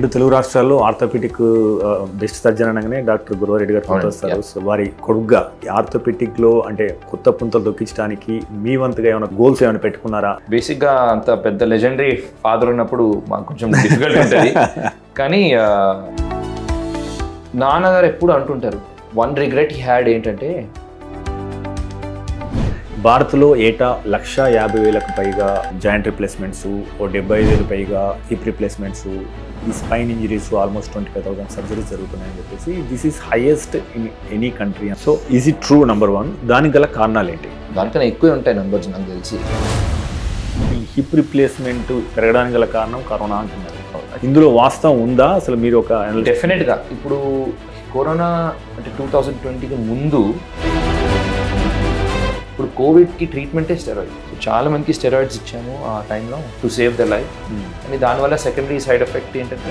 రెండు తెలుగు రాష్ట్రాల్లో orthopaedic best surgeon అనగానే డాక్టర్ గురవారెడ్డి గారు గుర్తొస్తారు. సో వారి కొడుగ్గా ఆర్థోపెడిక్లో అంటే కొత్త పుంతలు దొక్కించడానికి మీ వంతుగా ఏమైనా గోల్స్ ఏమైనా పెట్టుకున్నారా? బేసిక్గా అంత పెద్ద లెజెండరీ ఫాదర్ ఉన్నప్పుడు మాకు కొంచెం డిఫికల్ట్ ఉంటుంది. కానీ నాన్నగారు ఎప్పుడు అంటుంటారు, వన్ రిగ్రెట్ హీ హ్యాడ్ ఏంటంటే భారత్లో ఏటా 150,000కు పైగా జాయింట్ రిప్లేస్మెంట్స్, 75,000 పైగా హిప్ రిప్లేస్మెంట్స్, ఈ స్పైన్ ఇంజరీస్ ఆల్మోస్ట్ 25,000 సర్జరీస్ జరుగుతున్నాయని చెప్పేసి this is highest in any country. So is it true? Number 1. దానికి గల కారణాలు ఏంటి? దానికన్నా ఎక్కువే ఉంటాయి నెంబర్స్ నాకు తెలిసి. ఈ హిప్ రిప్లేస్మెంట్ పెరగడానికి గల కారణం కరోనా అంటున్నారు. ఇందులో వాస్తవం ఉందా అసలు? మీరు ఒక డెఫినెట్గా ఇప్పుడు కరోనా అంటే 2020కి ముందు ఇప్పుడు కోవిడ్కి ట్రీట్మెంటే స్టెరాయిడ్. చాలా మందికి స్టెరాయిడ్స్ ఇచ్చాము ఆ టైంలో టు సేవ్ ద లైఫ్. అని దానివల్ల సెకండరీ సైడ్ ఎఫెక్ట్ ఏంటంటే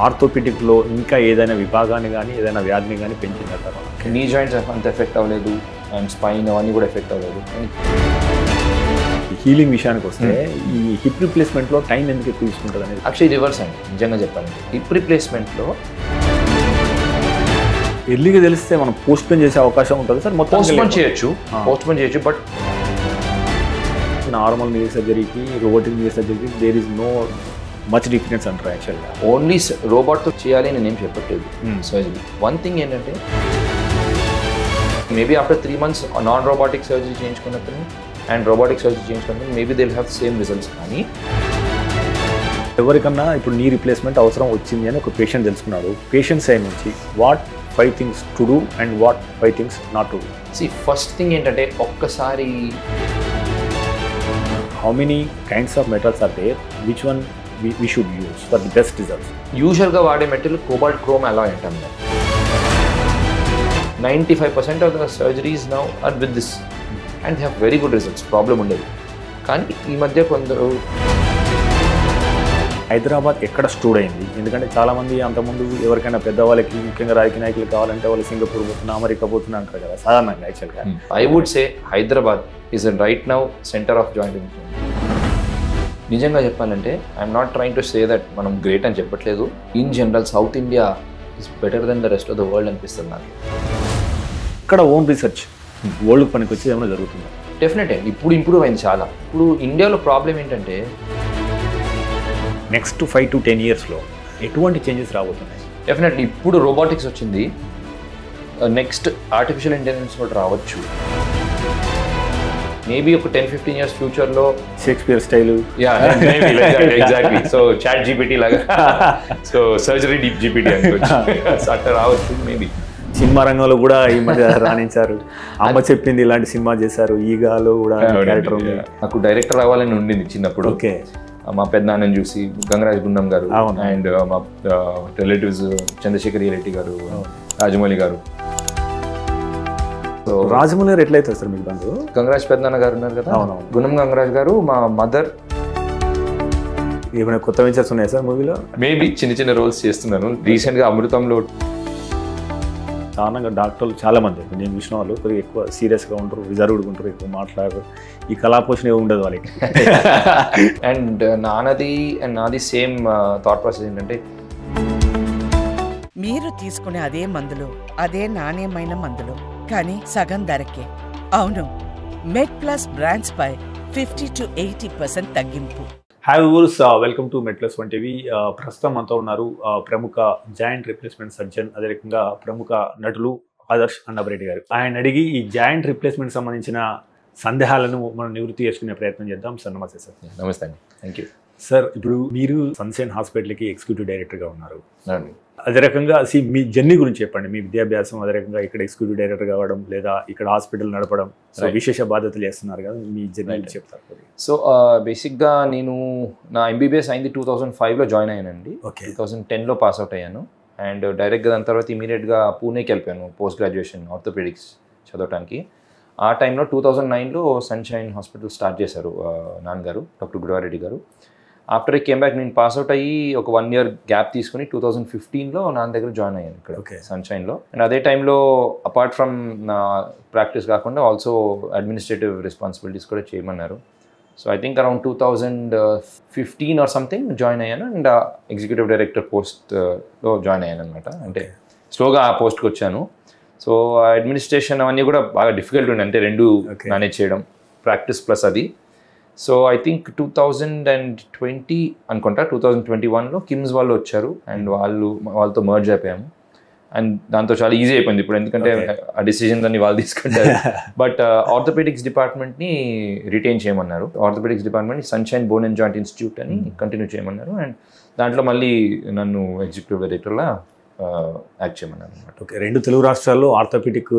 ఆర్థోపెడిక్లో ఇంకా ఏదైనా విభాగాన్ని కానీ ఏదైనా వ్యాధిని కానీ పెంచిందా కరోనా? నీ జాయింట్స్ అంత ఎఫెక్ట్ అవ్వలేదు అండ్ స్పైన్ అవన్నీ కూడా ఎఫెక్ట్ అవ్వలేదు. హీలింగ్ విషయానికి వస్తే ఈ హిప్ రిప్లేస్మెంట్లో టైం ఎందుకు ఎక్కువ తీసుకుంటుంది అనేది యాక్చువల్లీ రివర్స్ అండి. నిజంగా చెప్పాలంటే హిప్ రిప్లేస్మెంట్లో ఎర్లీగా తెలిస్తే మనం పోస్ట్ పోన్ చేసే అవకాశం ఉంటుంది సార్. మొత్తం పోస్ట్ పోన్ చేయొచ్చు బట్ నార్మల్ నీ సర్జరీకి రోబోటిక్ నీ సర్జరీకి there is no much difference అంటారు యాక్చువల్గా. ఓన్లీ రోబోట్తో చేయాలి నేనేం చెప్పట్లేదు సర్జరీ. వన్ థింగ్ ఏంటంటే maybe after 3 months non robotic surgery చేయించుకున్నప్పుడు అండ్ రోబోటిక్ సర్జరీ చేయించుకున్నప్పుడు maybe they will have same results. కానీ ఎవరికన్నా ఇప్పుడు నీ రిప్లేస్మెంట్ అవసరం వచ్చింది అని ఒక పేషెంట్ తెలుసుకున్నాడు. పేషెంట్ సైడ్ నుంచి what 5 things to do and what 5 things not to do? See, first thing ఏంటంటే ఒక్కసారి how many kinds of metals are there, which one we should use for the best results? యూజువల్గా వాడే metal cobalt chrome Alai అంటాం. 95% of the surgeries now are with this and they have very good results. Problem ఉండదు. కానీ ఈ మధ్య కొందరు హైదరాబాద్ ఎక్కడ stood అయింది? ఎందుకంటే చాలామంది అంతకుముందు ఎవరికైనా పెద్దవాళ్ళకి ముఖ్యంగా రాజకీయ నాయకులు కావాలంటే వాళ్ళు సింగపూర్ పోతున్నా అమెరికా పోతున్నా అంటారు కదా సాధారణంగా. యాక్చువల్గా I would say Hyderabad is right now centre of joint influence. నిజంగా చెప్పాలంటే I'm not trying to say that మనం గ్రేట్ అని చెప్పట్లేదు. In general South India is better than the rest of the world అనిపిస్తుంది నాకు. ఇక్కడ ఓన్ రీసెర్చ్ వరల్డ్కి పనికి వచ్చి ఏమైనా జరుగుతుంది? డెఫినెట్. ఇప్పుడు ఇంప్రూవ్ అయింది చాలా. ఇప్పుడు ఇండియాలో ప్రాబ్లం ఏంటంటే నెక్స్ట్ 5 to 10 yearsలో ఎటువంటి చేంజెస్ రాబోతున్నాయి? డెఫినెట్లీ ఇప్పుడు రోబోటిక్స్ వచ్చింది, నెక్స్ట్ ఆర్టిఫిషియల్ ఇంటెలిజెన్స్ కూడా రావచ్చు. మేబీ ఒక 10-15 years ఫ్యూచర్లో Shakespeare style exactly. So chat GPT లాగా సో సర్జరీ డీప్ జీపీటీ అనుకోవచ్చు అట్లా రావచ్చు మేబీ. సినిమా రంగంలో కూడా ఈ మధ్య రాణించారు. అమ్మ చెప్పింది ఇలాంటి సినిమా చేశారు. ఈగాలో కూడా క్యారెక్టర్ ఉంది. నాకు డైరెక్టర్ అవ్వాలని ఉండింది చిన్నప్పుడు. ఓకే. మా పెద్దనాన్నని చూసి గంగరాజ్ గుండం గారు అండ్ మా రిలేటివ్స్ చంద్రశేఖర్ రెడ్డి గారు, రాజమౌళి గారు. సో రాజమౌళి గారు ఎట్లయితే సార్ మీకు బంధువు? గంగరాజ్ పెద్దనాన్న గారు ఉన్నారు కదా, గుండం గంగరాజ్ గారు. మా మదర్. ఏమైనా కొత్త వెంచర్స్ ఉన్నాయా సార్ మూవీలో? మేబీ చిన్న రోల్స్ చేస్తున్నాను. రీసెంట్గా అమృతంలో సాధారణంగా డాక్టర్లు చాలామంది నేను చూసిన వాళ్ళు కొద్దిగా ఎక్కువ సీరియస్గా ఉంటారు, రిజర్వ్డ్గా ఉంటారు, ఎక్కువ మాట్లాడరు. ఈ కళాపోషణ ఏమి ఉండదు వాళ్ళకి. అండ్ నాది సేమ్ థాట్ ప్రాసెస్ ఏంటంటే మీరు తీసుకునే అదే మందులు, అదే నాణ్యమైన మందులు, కానీ సగం ధరకే. అవును, మెడ్ ప్లస్ బ్రాండ్స్ పై 50 to 80% తగ్గింపు. Hi viewers, welcome to MedPlus one TV. ప్రస్తుతం మనతో ఉన్నారు ప్రముఖ జాయింట్ రిప్లేస్మెంట్ సర్జన్, అదే రకంగా ప్రముఖ నటులు ఆదర్శ్ అన్నబరెడ్డి గారు. ఆయన అడిగి ఈ జాయింట్ రిప్లేస్మెంట్ సంబంధించిన సందేహాలను మనం నివృత్తి చేసుకునే ప్రయత్నం చేద్దాం. సార్ నమస్తే. సార్ నమస్తే అండి. Thank you sir. ఇప్పుడు మీరు సన్షైన్ హాస్పిటల్కి ఎగ్జిక్యూటివ్ డైరెక్టర్గా ఉన్నారు. అదే రకంగా మీ జర్నీ గురించి చెప్పండి. మీ విద్యాభ్యాసం, అదే రకంగా ఇక్కడ ఎగ్జిక్యూటివ్ డైరెక్టర్ కావడం లేదా ఇక్కడ హాస్పిటల్ నడపడం, విశేష బాధ్యతలు చేస్తున్నారు కదా, మీ జర్నీ చెప్తారు. సో బేసిక్గా నేను నా ఎంబీబీఎస్ అయింది 2005లో జాయిన్ అయ్యానండి. 2010లో పాస్అవుట్ అయ్యాను. అండ్ డైరెక్ట్గా దాని తర్వాత ఇమీడియట్గా పూణేకి వెళ్ళిపోయాను పోస్ట్ గ్రాడ్యుయేషన్ ఆర్థోపెడిక్స్ చదవడానికి. ఆ టైంలో 2009లో సన్షైన్ హాస్పిటల్ స్టార్ట్ చేశారు నాన్నగారు, డాక్టర్ గురవారెడ్డి గారు. ఆఫ్టర్ ఐ కేమ్ బ్యాక్ నేను పాస్అవుట్ అయ్యి ఒక 1 year గ్యాప్ తీసుకుని 2015లో నాన్న దగ్గర జాయిన్ అయ్యాను ఇక్కడ సన్షైన్లో. అండ్ అదే టైంలో అపార్ట్ ఫ్రమ్ నా ప్రాక్టీస్ కాకుండా ఆల్సో అడ్మినిస్ట్రేటివ్ రెస్పాన్సిబిలిటీస్ కూడా చేయమన్నారు. So I think around 2015 or something join అయ్యాను అండ్ ఎగ్జిక్యూటివ్ డైరెక్టర్ పోస్ట్లో జాయిన్ అయ్యాను అనమాట. అంటే స్లోగా ఆ పోస్ట్కి వచ్చాను. సో అడ్మినిస్ట్రేషన్ అవన్నీ కూడా బాగా డిఫికల్ట్ ఉండే, అంటే రెండు మేనేజ్ చేయడం, ప్రాక్టీస్ ప్లస్ అది. సో ఐ థింక్ 2020 అనుకుంటా, 2021లో కిమ్స్ వాళ్ళు వచ్చారు అండ్ వాళ్ళతో మర్జ్ అయిపోయాము. అండ్ దాంతో చాలా ఈజీ అయిపోయింది ఇప్పుడు, ఎందుకంటే ఆ డిసిజన్స్ అన్ని వాళ్ళు తీసుకుంటారు. బట్ ఆర్థోపెడిక్స్ డిపార్ట్మెంట్ని రిటైన్ చేయమన్నారు. Orthopaedics department Sunshine bone and joint institute అని కంటిన్యూ చేయమన్నారు. అండ్ దాంట్లో మళ్ళీ నన్ను ఎగ్జిక్యూటివ్ డైరెక్టర్లా యాక్ట్ చేయమన్నారు అనమాట. ఓకే, రెండు తెలుగు రాష్ట్రాల్లో ఆర్థోపెడిక్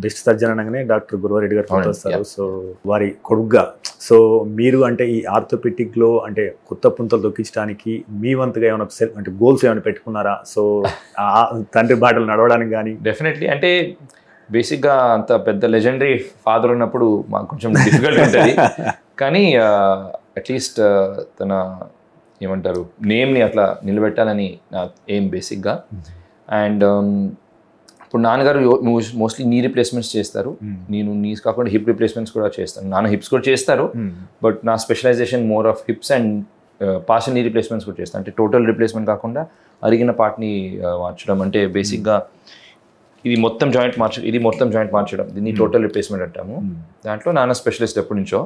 బెస్ట్ సర్జన్ అనగానే డాక్టర్ గురువారెడ్డి గారు వస్తారు. సో వారి కొడుగ్గా సో మీరు అంటే ఈ ఆర్థోపెడిక్లో అంటే కొత్త పుంతలు దొక్కించడానికి మీ వంతుగా ఏమైనా అంటే గోల్స్ ఏమైనా పెట్టుకున్నారా? సో తండ్రి బాటలు నడవడానికి కానీ. డెఫినెట్లీ, అంటే బేసిక్గా అంత పెద్ద లెజెండరీ ఫాదర్ ఉన్నప్పుడు మాకు కొంచెం డిఫికల్ట్ ఉంటుంది. కానీ అట్లీస్ట్ తన ఏమంటారు నేమ్ని అట్లా నిలబెట్టాలని నా ఎయిమ్ బేసిక్గా. అండ్ ఇప్పుడు నాన్నగారు మోస్ట్లీ నీ రిప్లేస్మెంట్స్ చేస్తారు, నేను నీస్ కాకుండా హిప్ రిప్లేస్మెంట్స్ కూడా చేస్తాను. నాన్న హిప్స్ కూడా చేస్తారు, బట్ నా specialisation more of hips and partial knee replacements కూడా చేస్తాను. అంటే టోటల్ రిప్లేస్మెంట్ కాకుండా అరిగిన పార్ట్ని మార్చడం, అంటే బేసిక్గా ఇది మొత్తం జాయింట్ మార్చడం, దీన్ని టోటల్ రిప్లేస్మెంట్ అంటాము. దాంట్లో నాన్న స్పెషలిస్ట్ ఎప్పటి నుంచో.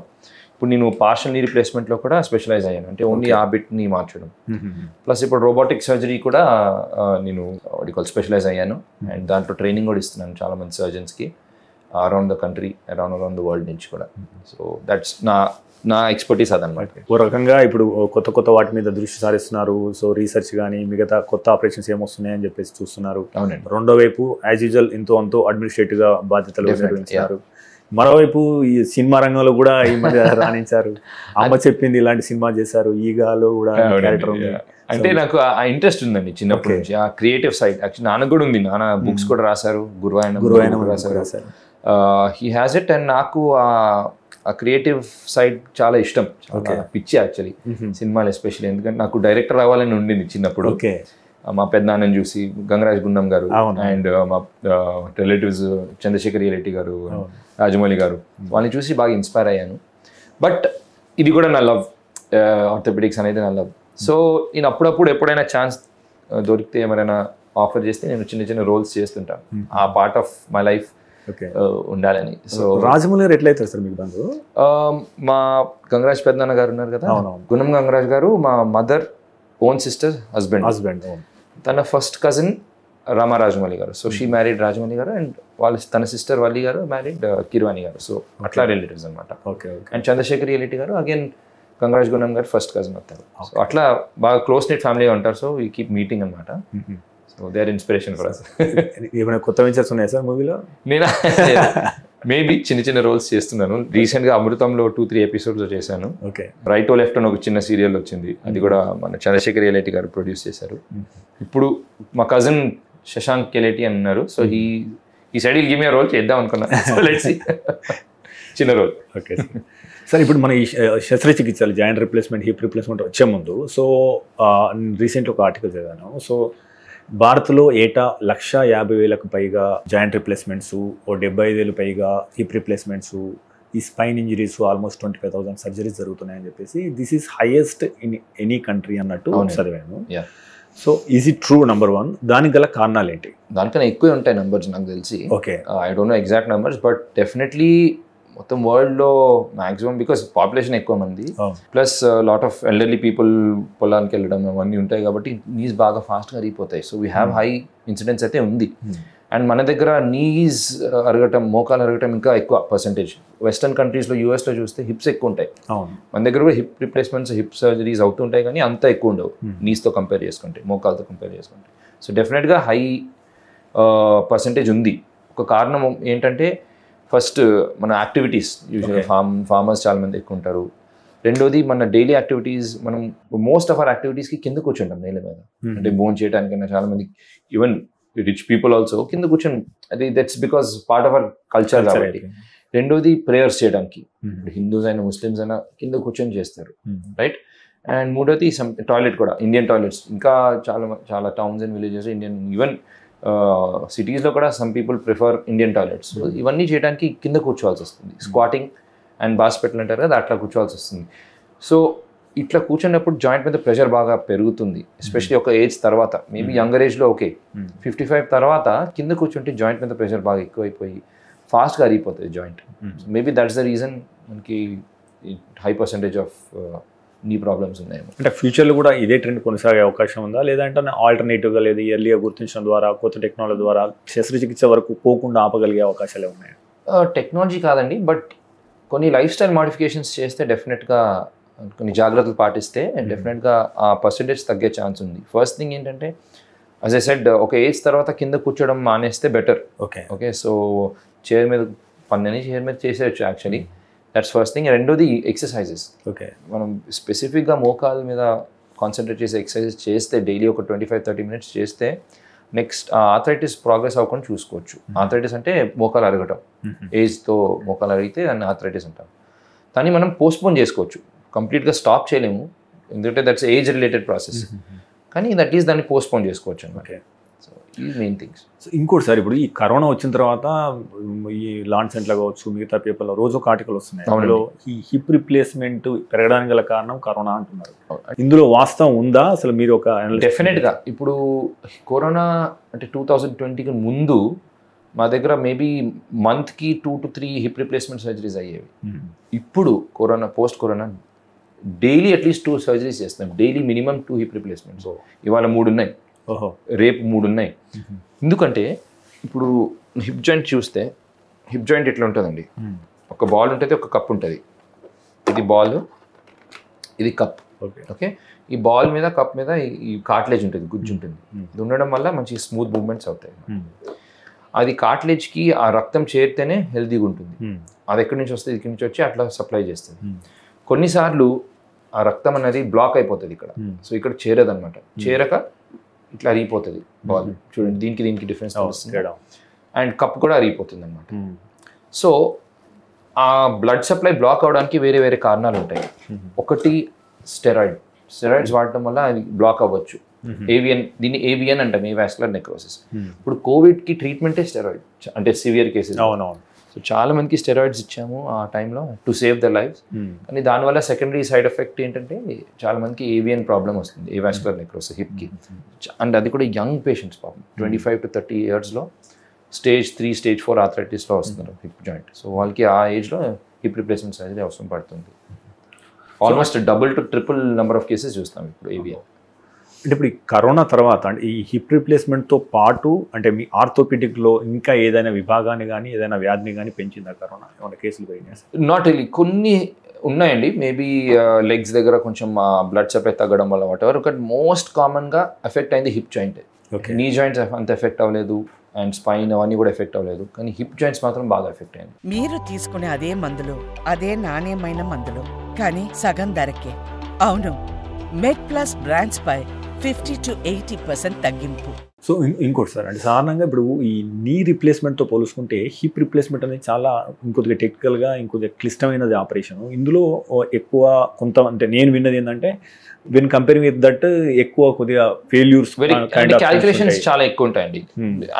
ఇప్పుడు నేను పార్షల్ నీ రిప్లేస్మెంట్లో కూడా స్పెషలైజ్ అయ్యాను, అంటే ఓన్లీ ఆ బిట్ని మార్చడం. ప్లస్ ఇప్పుడు రోబోటిక్ సర్జరీ కూడా నేను స్పెషలైజ్ అయ్యాను. అండ్ దాంట్లో ట్రైనింగ్ కూడా ఇస్తున్నాను చాలా మంది సర్జన్స్కి around the country, around the world నుంచి కూడా. సో దట్స్ నా ఎక్స్పర్టీస్ అదనమాట. ఓ రకంగా ఇప్పుడు కొత్త వాటి మీద దృష్టి సారిస్తున్నారు. సో రీసెర్చ్ కానీ మిగతా కొత్త ఆపరేషన్స్ ఏమొస్తున్నాయని చెప్పేసి చూస్తున్నారు. అవునండి. రెండో వైపు యాజ్ యూజువల్ అంతో అడ్మినిస్ట్రేటివ్గా బాధ్యతలు నిర్వహించారు. మరోవైపు ఈ సినిమా రంగంలో కూడా ఈ మధ్య రాణించారు. అమ్మ చెప్పింది ఇలాంటి సినిమా చేశారు, ఈగాలో కూడా క్యారెక్టర్ ఉంది. అంటే నాకు ఆ ఇంట్రెస్ట్ ఉందండి చిన్నప్పటి నుంచి, ఆ క్రియేటివ్ సైడ్. యాక్చువల్లీ నాన్న కూడా ఉంది, నాన్న బుక్స్ కూడా రాశారు, గురువాయన రాశారు, హీ హ్యాస్ ఇట్. అండ్ నాకు ఆ క్రియేటివ్ సైడ్ చాలా ఇష్టం, పిచ్చి యాక్చువల్లీ సినిమాలు ఎస్పెషల్లీ. ఎందుకంటే నాకు డైరెక్టర్ అవ్వాలని ఉండింది చిన్నప్పుడు. మా పెద్దనాన్నని చూసి, గంగరాజ్ గుండం గారు అండ్ మా రిలేటివ్స్ చంద్రశేఖర్ రెడ్డి గారు, రాజమౌళి గారు, వాళ్ళని చూసి బాగా ఇన్స్పైర్ అయ్యాను. బట్ ఇది కూడా నా లవ్, ఆర్థోపెడిక్స్ అనేది నా లవ్. సో నేను అప్పుడప్పుడు ఎప్పుడైనా ఛాన్స్ దొరికితే ఎవరైనా ఆఫర్ చేస్తే నేను చిన్న చిన్న రోల్స్ చేస్తుంటాను. ఆ పార్ట్ ఆఫ్ మై లైఫ్ ఉండాలని. సో రాజమౌళి గారు ఎట్లయితారు సార్ మీకు దాంట్లో? మా గంగరాజ్ పెద్దనాన్న గారు ఉన్నారు కదా, గుణం గంగరాజ్ గారు మా మదర్ ఓన్ సిస్టర్ హస్బెండ్. తన ఫస్ట్ కజిన్ రామా రాజమౌళి గారు. సో షీ మ్యారీడ్ రాజమౌళి గారు అండ్ తన సిస్టర్ వల్లి గారు మ్యారీడ్ కిర్వాణి గారు. సో అట్లా రిలేటివ్స్ అనమాట. అండ్ చంద్రశేఖర్ రెడ్డి గారు అగైన్ గంగరాజ్ గుణం గారు ఫస్ట్ కజిన్ అవుతారు. సో అట్లా బాగా క్లోజ్ నెట్ ఫ్యామిలీగా ఉంటారు. సో వీ కీప్ మీటింగ్ అనమాట. So they are inspiration for us. ఏమైనా కొత్త వెంచర్స్ ఉన్నాయా సార్ మూవీలో? నేను మేబీ చిన్న రోల్స్ చేస్తున్నాను. రీసెంట్గా అమృతంలో 2-3 ఎపిసోడ్స్ చేశాను. రైట్ ఓ లెఫ్ట్ అని ఒక చిన్న సీరియల్ వచ్చింది, అది కూడా మన చంద్రశేఖర్ రెడ్డి గారు ప్రొడ్యూస్ చేశారు. ఇప్పుడు మా కజిన్ శశాంక్ కెలేటి అని ఉన్నారు. సో ఈ సైడ్ గివ్ మీ రోల్ చేద్దాం అనుకున్నా. చిన్న రోల్. ఓకే సార్, ఇప్పుడు మన ఈ శస్త్రచికిత్సలు జాయింట్ రిప్లేస్మెంట్, హిప్ రిప్లేస్మెంట్ వచ్చే ముందు సో రీసెంట్గా ఒక ఆర్టికల్ చదివాను. సో భారత్లో ఏటా 150,000కు పైగా జాయింట్ రిప్లేస్మెంట్స్, 75,000 పైగా హిప్ రిప్లేస్మెంట్స్, ఈ స్పైన్ ఇంజరీస్ ఆల్మోస్ట్ 25,000 సర్జరీస్ జరుగుతున్నాయని చెప్పేసి this is highest in any country అన్నట్టు చదివాను. So is it true? Number 1, దానికి గల కారణాలు ఏంటి? దానికన్నా ఎక్కువే ఉంటాయి నెంబర్స్ నాకు తెలిసి. I don't know exact numbers, but definitely మొత్తం వరల్డ్లో మ్యాక్సిమం, బికాస్ పాపులేషన్ ఎక్కువ మంది, plus lot of elderly people పొలానికి వెళ్ళడం అవన్నీ ఉంటాయి కాబట్టి నీస్ బాగా ఫాస్ట్గా అరిగిపోతాయి. So we have high incidence అయితే ఉంది. అండ్ మన దగ్గర నీస్ అరగటం, మోకాలు అరగటం ఇంకా ఎక్కువ పర్సంటేజ్. వెస్టర్న్ కంట్రీస్లో, యూఎస్లో చూస్తే హిప్స్ ఎక్కువ ఉంటాయి. మన దగ్గర కూడా హిప్ రిప్లేస్మెంట్స్, హిప్ సర్జరీస్ అవుతుంటాయి, కానీ అంత ఎక్కువ ఉండవు నీస్తో కంపేర్ చేసుకుంటే, మోకాలతో కంపేర్ చేసుకుంటే. సో డెఫినెట్గా హై పర్సంటేజ్ ఉంది. ఒక కారణం ఏంటంటే ఫస్ట్ మన యాక్టివిటీస్, యూజువల్గా ఫార్మర్స్ చాలా మంది ఎక్కువ ఉంటారు. రెండోది మన డైలీ యాక్టివిటీస్, మనం మోస్ట్ ఆఫ్ అవర్ యాక్టివిటీస్కి కింద కూర్చుంటాం నేల మీద. అంటే భోజనం చేయడానికైనా చాలా మంది, ఈవెన్ రిచ్ పీపుల్ ఆల్సో కింద కూర్చొని, అది that's because part of our culture కాబట్టి. రెండోది ప్రేయర్స్ చేయడానికి, హిందూస్ అయినా ముస్లిమ్స్ అయినా కింద కూర్చొని చేస్తారు, రైట్. అండ్ మూడోది టాయిలెట్ కూడా, ఇండియన్ టాయిలెట్స్ ఇంకా చాలా towns and villages Indian, even సిటీస్లో కూడా some people prefer Indian toilets. ఇవన్నీ చేయడానికి కింద కూర్చోవాల్సి వస్తుంది. స్క్వాటింగ్ అండ్ బాస్పెటల్ అంటారు కదా, అట్లా కూర్చోవాల్సి వస్తుంది. సో ఇట్లా కూర్చున్నప్పుడు జాయింట్ మీద ప్రెషర్ బాగా పెరుగుతుంది, ఎస్పెషలీ ఒక ఏజ్ తర్వాత. మేబీ యంగర్ ఏజ్లో ఓకే, 55 తర్వాత కింద కూర్చుంటే జాయింట్ మీద ప్రెషర్ బాగా ఎక్కువైపోయి ఫాస్ట్గా అరిగిపోతుంది joint. Maybe that's the reason మనకి high percentage of knee problems ఉన్నాయి. అంటే ఫ్యూచర్లో కూడా ఇదే ట్రెండ్ కొనసాగే అవకాశం ఉందా, లేదంటే ఆల్టర్నేటివ్గా లేదా ఇయర్లీగా గుర్తించడం ద్వారా కొత్త టెక్నాలజీ ద్వారా శస్త్రచికిత్స వరకు పోకుండా ఆపగలిగే అవకాశాలు ఉన్నాయి? టెక్నాలజీ కాదండి, బట్ కొన్ని లైఫ్ స్టైల్ మాడిఫికేషన్స్ చేస్తే డెఫినెట్గా, కొన్ని జాగ్రత్తలు పాటిస్తే డెఫినెట్గా ఆ పర్సెంటేజ్ తగ్గే ఛాన్స్ ఉంది. ఫస్ట్ థింగ్ ఏంటంటే, యాజ్ ఐ సెడ్, ఒక ఏజ్ తర్వాత కింద కూర్చోవడం మానేస్తే బెటర్. ఓకే, సో చైర్ మీద పన్నని చైర్ మీద చేసేయచ్చు యాక్చువల్లీ, దట్స్ ఫస్ట్ థింగ్. రెండోది ఎక్సర్సైజెస్. ఓకే, మనం స్పెసిఫిక్గా మోకాల మీద కాన్సన్ట్రేట్ చేసే ఎక్సర్సైజెస్ చేస్తే డైలీ ఒక 25-30 మినిట్స్ చేస్తే నెక్స్ట్ ఆర్థరైటిస్ ప్రోగ్రెస్ అవ్వకుండా చూసుకోవచ్చు. ఆర్థరైటిస్ అంటే మోకాలు అరగటం, ఏజ్తో మోకాలు అరిగితే దాన్ని ఆర్థరైటిస్ అంటాం. దాన్ని మనం పోస్ట్పోన్ చేసుకోవచ్చు, కంప్లీట్గా స్టాప్ చేయలేము, ఎందుకంటే దట్స్ ఏజ్ రిలేటెడ్ ప్రాసెస్, కానీ దట్ ఈస్ దాన్ని పోస్ట్పోన్ చేసుకోవచ్చు అనమాట. సో ఈ మెయిన్ థింగ్స్. సో ఇంకోటి సార్, ఇప్పుడు ఈ కరోనా వచ్చిన తర్వాత ఈ లాంచ్ సెంట్లో కావచ్చు, మిగతా పేపర్లో రోజు ఒక ఆర్టికల్ వస్తున్నాయి, అందులో ఈ హిప్ రిప్లేస్మెంట్ పెరగడానికి గల కారణం కరోనా అంటున్నారు. ఇందులో వాస్తవం ఉందా అసలు? మీరు ఒక డెఫినెట్గా ఇప్పుడు కరోనా అంటే 2020కి ముందు మా దగ్గర మేబీ మంత్కి 2 to 3 హిప్ రిప్లేస్మెంట్ సర్జరీస్ అయ్యేవి. ఇప్పుడు corona, post corona daily at least 2 surgeries చేస్తాం, డైలీ మినిమం 2 హిప్ రిప్లేస్మెంట్స్. ఇవాళ 3 ఉన్నాయి, రేపు 3 ఉన్నాయి. ఎందుకంటే ఇప్పుడు హిప్ జాయింట్ చూస్తే, హిప్ జాయింట్ ఎట్లా ఉంటుందండి, ఒక బాల్ ఉంటుంది, ఒక కప్ ఉంటుంది. ఇది బాల్, ఇది కప్. ఓకే, ఈ బాల్ మీద కప్ మీద ఈ కార్టిలేజ్ ఉంటుంది, గుజ్జు ఉంటుంది. ఇది ఉండడం వల్ల మంచి స్మూత్ మూవ్మెంట్స్ అవుతాయి. అది కార్టిలేజ్కి ఆ రక్తం చేరితేనే హెల్తీగా ఉంటుంది. అది ఎక్కడి నుంచి వస్తుంది, ఇక్కడి నుంచి వచ్చి అట్లా సప్లై చేస్తుంది. కొన్నిసార్లు ఆ రక్తం అనేది బ్లాక్ అయిపోతుంది ఇక్కడ, సో ఇక్కడ చేరదనమాట. చేరక ఇట్లా అరిగిపోతుంది బాల్. చూడండి, దీనికి డిఫరెన్స్ తెలుస్తుంది. అండ్ కప్ కూడా అరిగిపోతుంది అనమాట. సో ఆ బ్లడ్ సప్లై బ్లాక్ అవడానికి వేరే వేరే కారణాలు ఉంటాయి. ఒకటి స్టెరాయిడ్స్ వాడటం వల్ల అది బ్లాక్ అవ్వచ్చు. దీన్ని ఏవిఎన్ అంటాం, ఏవాస్కులర్ నెక్రోసిస్. ఇప్పుడు కోవిడ్కి ట్రీట్మెంటే స్టెరాయిడ్, అంటే సివియర్ కేసెస్. అవునవును. సో చాలా మందికి స్టెరాయిడ్స్ ఇచ్చాము ఆ టైంలో టు సేవ్ ద లైఫ్. కానీ దానివల్ల సెకండరీ సైడ్ ఎఫెక్ట్ ఏంటంటే చాలా మందికి ఏవిఎన్ ప్రాబ్లం వస్తుంది, ఏవాస్కులర్ నెక్రోసిస్ హిప్కి. అండ్ అది కూడా యంగ్ పేషెంట్స్ పాపం 25 to 30 yearsలో స్టేజ్ 3, స్టేజ్ 4 ఆర్థరైటిస్లో వస్తున్నారు హిప్ జాయింట్. సో వాళ్ళకి ఆ ఏజ్లో హిప్ రిప్లేస్మెంట్ సర్జరీ అవసరం పడుతుంది. Almost double to triple number of cases చూస్తాం ఇప్పుడు ఏవిఎన్. అంటే ఇప్పుడు ఈ కరోనా తర్వాత అంటే ఈ హిప్ రిప్లేస్మెంట్తో పాటు అంటే మీ ఆర్థోపెడిక్లో ఇంకా ఏదైనా విభాగాన్ని కానీ ఏదైనా వ్యాధిని కానీ పెంచిందా కరోనా? ఏమైనా కేసులు పెరిగినాయి? నాట్ రియలీ, కొన్ని ఉన్నాయండి. మేబీ లెగ్స్ దగ్గర కొంచెం బ్లడ్ సప్లై తగ్గడం వల్ల వాటెవర్. ఒకటి మోస్ట్ కామన్గా ఎఫెక్ట్ అయింది హిప్ జాయింట్. నీ జాయింట్స్ అంత ఎఫెక్ట్ అవ్వలేదు, అండ్ స్పైన్ అవన్నీ కూడా ఎఫెక్ట్ అవ్వలేదు, కానీ హిప్ జాయింట్స్ మాత్రం బాగా ఎఫెక్ట్ అయింది. మీరు తీసుకునే అదే మందులు, అదే నాణ్యమైన మందులు, కానీ సగం ధరకే. అవును, మెడ్ ప్లస్ బ్రాండ్స్ పై 50 to 80% తగ్గింపు. సో ఇంకోటి సార్, అంటే సాధారణంగా ఇప్పుడు ఈ నీ రిప్లేస్మెంట్తో పోల్చుకుంటే హిప్ రిప్లేస్మెంట్ అనేది చాలా ఇంకొద్దిగా టెక్నికల్గా ఇంకొద్దిగా క్లిష్టమైనది ఆపరేషన్. ఇందులో ఎక్కువ కొంత అంటే నేను విన్నది ఏంటంటే వెన్ కంపేరింగ్ విత్ దట్ ఎక్కువ కొద్దిగా ఫెయిల్యూర్స్, క్యాలిక్యులేషన్స్ చాలా ఎక్కువ ఉంటాయండి.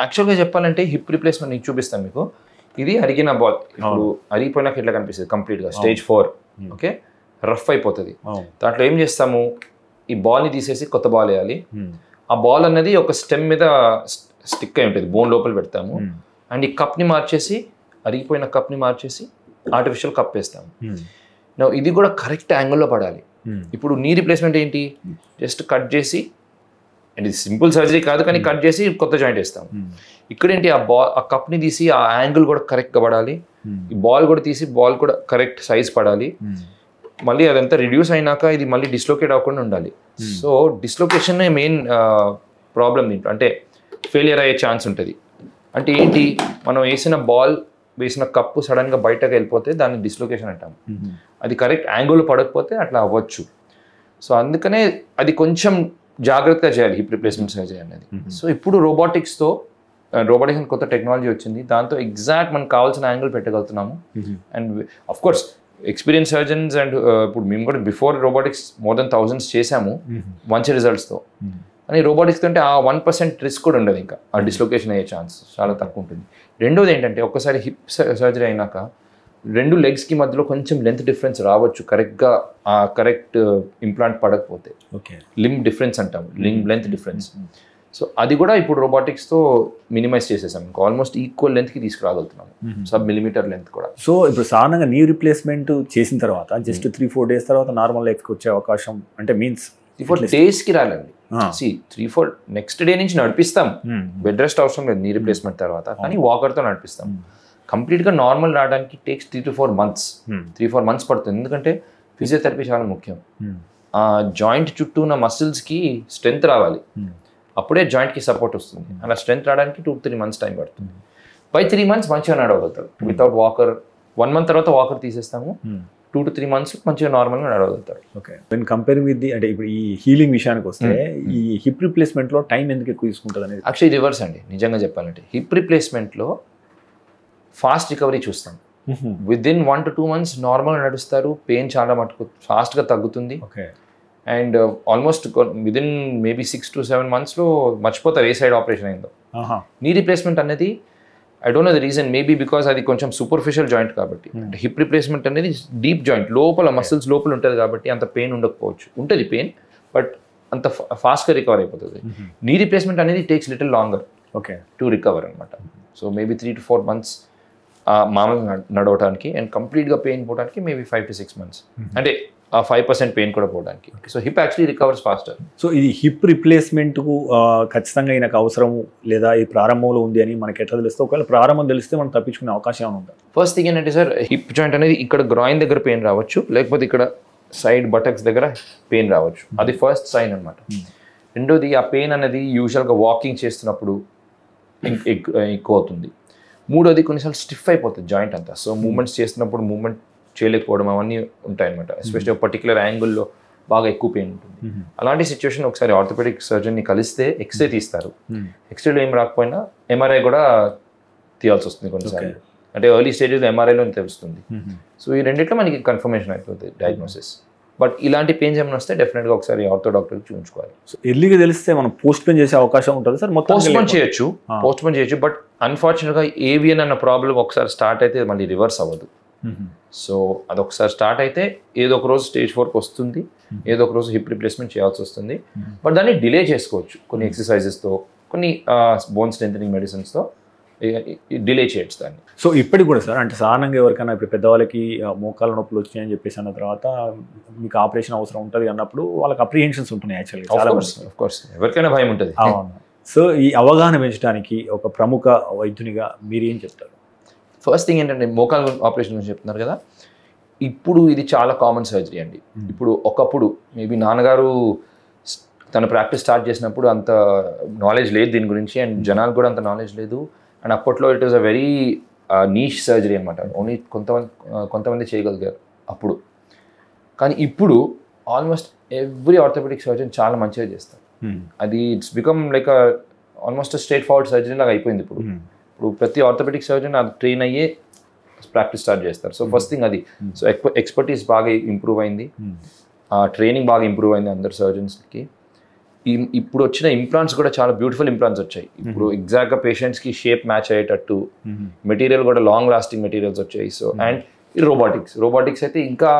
యాక్చువల్గా చెప్పాలంటే హిప్ రిప్లేస్మెంట్ నేను చూపిస్తాను మీకు. ఇది అరిగిన బాల్, ఇప్పుడు అరిగిపోయినాక ఇట్లా కనిపిస్తుంది కంప్లీట్గా, స్టేజ్ 4. ఓకే, రఫ్ అయిపోతుంది. దాంట్లో ఏం చేస్తాము, ఈ బాల్ని తీసేసి కొత్త బాల్ వేయాలి. ఆ బాల్ అన్నది ఒక స్టెమ్ మీద స్టిక్ అయి ఉంటుంది, బోన్ లోపల పెడతాము. అండ్ ఈ కప్ని మార్చేసి, అరిగిపోయిన కప్ని మార్చేసి ఆర్టిఫిషియల్ కప్ వేస్తాము. ఇది కూడా కరెక్ట్ యాంగిల్లో పడాలి. ఇప్పుడు నీ రిప్లేస్మెంట్ ఏంటి, జస్ట్ కట్ చేసి, అండ్ ఇది సింపుల్ సర్జరీ కాదు, కానీ కట్ చేసి కొత్త జాయింట్ వేస్తాము. ఇక్కడేంటి, ఆ కప్ని తీసి ఆ యాంగిల్ కూడా కరెక్ట్గా పడాలి. ఈ బాల్ కూడా తీసి బాల్ కూడా కరెక్ట్ సైజ్ పడాలి. మళ్ళీ అదంతా రిడ్యూస్ అయినాక ఇది మళ్ళీ డిస్లోకేట్ అవ్వకుండా ఉండాలి. సో డిస్లోకేషన్ మెయిన్ ప్రాబ్లం దీంట్లో, అంటే ఫెయిలియర్ అయ్యే ఛాన్స్ ఉంటుంది. అంటే ఏంటి, మనం వేసిన కప్పు సడన్గా బయటకు వెళ్ళిపోతే దాన్ని డిస్లోకేషన్ అంటాము. అది కరెక్ట్ యాంగిల్ పడకపోతే అట్లా అవ్వచ్చు. సో అందుకనే అది కొంచెం జాగ్రత్తగా చేయాలి హిప్ రిప్లేస్మెంట్ సర్జరీ అనేది. సో ఇప్పుడు రోబోటిక్స్ కొత్త టెక్నాలజీ వచ్చింది, దాంతో ఎగ్జాక్ట్ మనకు కావాల్సిన యాంగిల్ పెట్టగలుగుతున్నాము. And of course experience surgeons and ఇప్పుడు మేము కూడా before robotics more than 1000s చేసాము మంచి రిజల్ట్స్తో. కానీ రోబోటిక్స్ అంటే ఆ 1% రిస్క్ కూడా ఉండదు, ఇంకా ఆ డిస్లొకేషన్ అయ్యే ఛాన్స్ చాలా తక్కువ ఉంటుంది. రెండోది ఏంటంటే, ఒక్కసారి హిప్ సర్జరీ అయినాక రెండు లెగ్స్కి మధ్యలో కొంచెం లెంత్ డిఫరెన్స్ రావచ్చు కరెక్ట్గా ఆ కరెక్ట్ ఇంప్లాంట్ పడకపోతే. ఓకే, లింబ్ డిఫరెన్స్ అంటాం, లింబ్ లెంత్ డిఫరెన్స్. సో అది కూడా ఇప్పుడు రోబోటిక్స్తో మినిమైజ్ చేసేసాం, ఇంకా ఆల్మోస్ట్ ఈక్వల్ లెంత్కి తీసుకురాగలుగుతున్నాము, సబ్ మిలిమీటర్ లెంత్ కూడా. సో ఇప్పుడు సాధారణంగా నీ రీప్లేస్మెంట్ చేసిన తర్వాత జస్ట్ 3-4 days తర్వాత నార్మల్ లైఫ్కి వచ్చే అవకాశం అంటే మీన్స్ 3-4 daysకి రాలండి. 3-4 నెక్స్ట్ డే నుంచి నడిపిస్తాం, బెడ్ రెస్ట్ అవసరం లేదు నీ రీప్లేస్మెంట్ తర్వాత, కానీ వాకర్తో నడిపిస్తాం. కంప్లీట్గా నార్మల్ రావడానికి టేక్స్ 3-4 months, 3-4 months పడుతుంది. ఎందుకంటే ఫిజియోథెరపీ చాలా ముఖ్యం. ఆ జాయింట్ చుట్టూ ఉన్న మసిల్స్కి స్ట్రెంత్ రావాలి, అప్పుడే జాయింట్కి సపోర్ట్ వస్తుంది. అలా స్ట్రెంత్ రావడానికి 2-3 months టైం పడుతుంది. బై 3 months మంచిగా నడవగలుగుతారు వితౌట్ వాకర్. 1 month తర్వాత వాకర్ తీసేస్తాము, 2 to 3 months మంచిగా నార్మల్గా నడవగలుగుతారు. Okay, when comparing with the అంటే ఇప్పుడు ఈ హీలింగ్ విషయానికి వస్తే ఈ హిప్ రిప్లేస్మెంట్లో టైం ఎందుకు ఎక్కువ తీసుకుంటుంది అనేది? యాక్చువల్లీ రివర్స్ అండి, నిజంగా చెప్పాలంటే. హిప్ రిప్లేస్మెంట్లో ఫాస్ట్ రికవరీ చూస్తాం. విదిన్ 1 to 2 months నార్మల్గా నడుస్తారు, పెయిన్ చాలా మటుకు ఫాస్ట్గా తగ్గుతుంది. Okay, and almost within maybe 6 to 7 monthsలో మర్చిపోతారు ఏ సైడ్ ఆపరేషన్ అయిందో. నీ రిప్లేస్మెంట్ అనేది I don't know the reason, maybe because అది కొంచెం సూపర్ఫిషియల్ జాయింట్ కాబట్టి. అంటే హిప్ రిప్లేస్మెంట్ అనేది డీప్ జాయింట్, లోపల మసిల్స్ లోపల ఉంటుంది కాబట్టి అంత పెయిన్ ఉండకపోవచ్చు, ఉంటుంది పెయిన్, బట్ అంత ఫాస్ట్గా రికవర్ అయిపోతుంది. నీ రిప్లేస్మెంట్ అనేది takes little longer okay to recover అనమాట. సో మేబీ 3 to 4 months మామూలుగా నడవడానికి, అండ్ కంప్లీట్గా పెయిన్ పోవడానికి మేబీ 5 to 6 months, అంటే ఆ 5% పెయిన్ కూడా పోవడానికి. So hip actually recovers faster. So ఇది హిప్ రిప్లేస్మెంట్కు ఖచ్చితంగా ఈయనకు అవసరము లేదా ఈ ప్రారంభంలో ఉంది అని మనకి ఎట్లా తెలుస్తే, ఒకవేళ ప్రారంభం తెలిస్తే మనం తప్పించుకునే అవకాశం ఏమైనా ఉందా? ఫస్ట్ థింగ్ ఏంటంటే సార్, హిప్ జాయింట్ అనేది ఇక్కడ గ్రాయిన్ దగ్గర పెయిన్ రావచ్చు, లేకపోతే ఇక్కడ సైడ్ బటక్స్ దగ్గర పెయిన్ రావచ్చు. అది ఫస్ట్ సైన్ అనమాట. రెండోది, ఆ పెయిన్ అనేది యూజువల్గా వాకింగ్ చేస్తున్నప్పుడు ఎక్కువ అవుతుంది. మూడోది, కొన్నిసార్లు స్టిఫ్ అయిపోతుంది జాయింట్ అంతా. సో మూమెంట్స్ చేస్తున్నప్పుడు మూమెంట్ చేయలేకపోవడం అవన్నీ ఉంటాయన్నమాట. ఎస్పెషల్లీ ఒక పర్టికులర్ యాంగిల్లో బాగా ఎక్కువ పెయిన్ ఉంటుంది. అలాంటి సిచ్యువేషన్ ఒకసారి ఆర్థోపెడిక్ సర్జన్ని కలిస్తే ఎక్స్రే తీస్తారు. ఎక్స్రేలో ఏం రాకపోయినా ఎంఆర్ఐ కూడా తీయాల్సి వస్తుంది కొన్నిసార్లు. అంటే ఎర్లీ స్టేజ్లో ఎంఆర్ఐలో తెలుస్తుంది. సో ఈ రెండిట్లో మనకి కన్ఫర్మేషన్ అయిపోతుంది డయాగ్నోసిస్. బట్ ఇలాంటి పెయిన్స్ ఏమైనా వస్తే డెఫినెట్గా ఒకసారి ఆర్థో డాక్టర్కి చూపించుకోవాలి. సో ఎర్లీగా తెలిస్తే మనం పోస్ట్ పోన్ చేసే అవకాశం ఉంటుంది సార్? పోస్ట్ పోన్ చేయొచ్చు, బట్ అన్ఫార్చునేట్గా ఏవియన్ అన్న ప్రాబ్లం ఒకసారి స్టార్ట్ అయితే మళ్ళీ రివర్స్ అవ్వదు. సో అది ఒకసారి స్టార్ట్ అయితే ఏదో ఒక రోజు స్టేజ్ 4కి వస్తుంది, ఏదో ఒక రోజు హిప్ రిప్లేస్మెంట్ చేయాల్సి వస్తుంది. బట్ దాన్ని డిలే చేసుకోవచ్చు కొన్ని ఎక్సర్సైజెస్తో, కొన్ని బోన్ స్ట్రెంథనింగ్ మెడిసిన్స్తో డిలే చేయొచ్చు దాన్ని. సో ఇప్పటికి కూడా సార్, అంటే సాధారణంగా ఎవరికైనా ఇప్పుడు పెద్దవాళ్ళకి మోకాళ్ళ నొప్పులు వచ్చాయని చెప్పేసి అన్న తర్వాత మీకు ఆపరేషన్ అవసరం ఉంటుంది అన్నప్పుడు వాళ్ళకి అప్రిహెన్షన్స్ ఉంటున్నాయి యాక్చువల్గా. ఆఫ్ కోర్స్ ఎవరికైనా భయం ఉంటుంది. సో ఈ అవగాహన పెంచడానికి ఒక ప్రముఖ వైద్యునిగా మీరు ఏం చెప్తారు? ఫస్ట్ థింగ్ ఏంటంటే, మోకాలు ఆపరేషన్ గురించి చెప్తున్నారు కదా, ఇప్పుడు ఇది చాలా కామన్ సర్జరీ అండి. ఇప్పుడు ఒకప్పుడు మేబీ నాన్నగారు తన ప్రాక్టీస్ స్టార్ట్ చేసినప్పుడు అంత నాలెడ్జ్ లేదు దీని గురించి, అండ్ జనాలకు కూడా అంత నాలెడ్జ్ లేదు. అండ్ అప్పట్లో it was a very niche surgery అనమాట, ఓన్లీ కొంతమంది చేయగలిగారు అప్పుడు. కానీ ఇప్పుడు ఆల్మోస్ట్ ఎవ్రీ ఆర్థోపెడిక్ సర్జన్ చాలా మంచిగా చేస్తారు. అది it's become like almost straight forward surgery లాగా అయిపోయింది ఇప్పుడు. ఇప్పుడు ప్రతి ఆర్థోపెడిక్ సర్జన్ అది ట్రైన్ అయ్యే ప్రాక్టీస్ స్టార్ట్ చేస్తారు. సో ఫస్ట్ థింగ్ అది. సో ఎక్స్పర్టీస్ బాగా ఇంప్రూవ్ అయింది, ట్రైనింగ్ బాగా ఇంప్రూవ్ అయింది అందరు సర్జన్స్కి. ఇప్పుడు వచ్చిన ఇంప్లాంట్స్ కూడా చాలా బ్యూటిఫుల్ ఇంప్లాంట్స్ వచ్చాయి. ఇప్పుడు ఎగ్జాక్ట్గా పేషెంట్స్కి షేప్ మ్యాచ్ అయ్యేటట్టు మెటీరియల్ కూడా లాంగ్ లాస్టింగ్ మెటీరియల్స్ వచ్చాయి. సో అండ్ ఈ రోబోటిక్స్ అయితే ఇంకా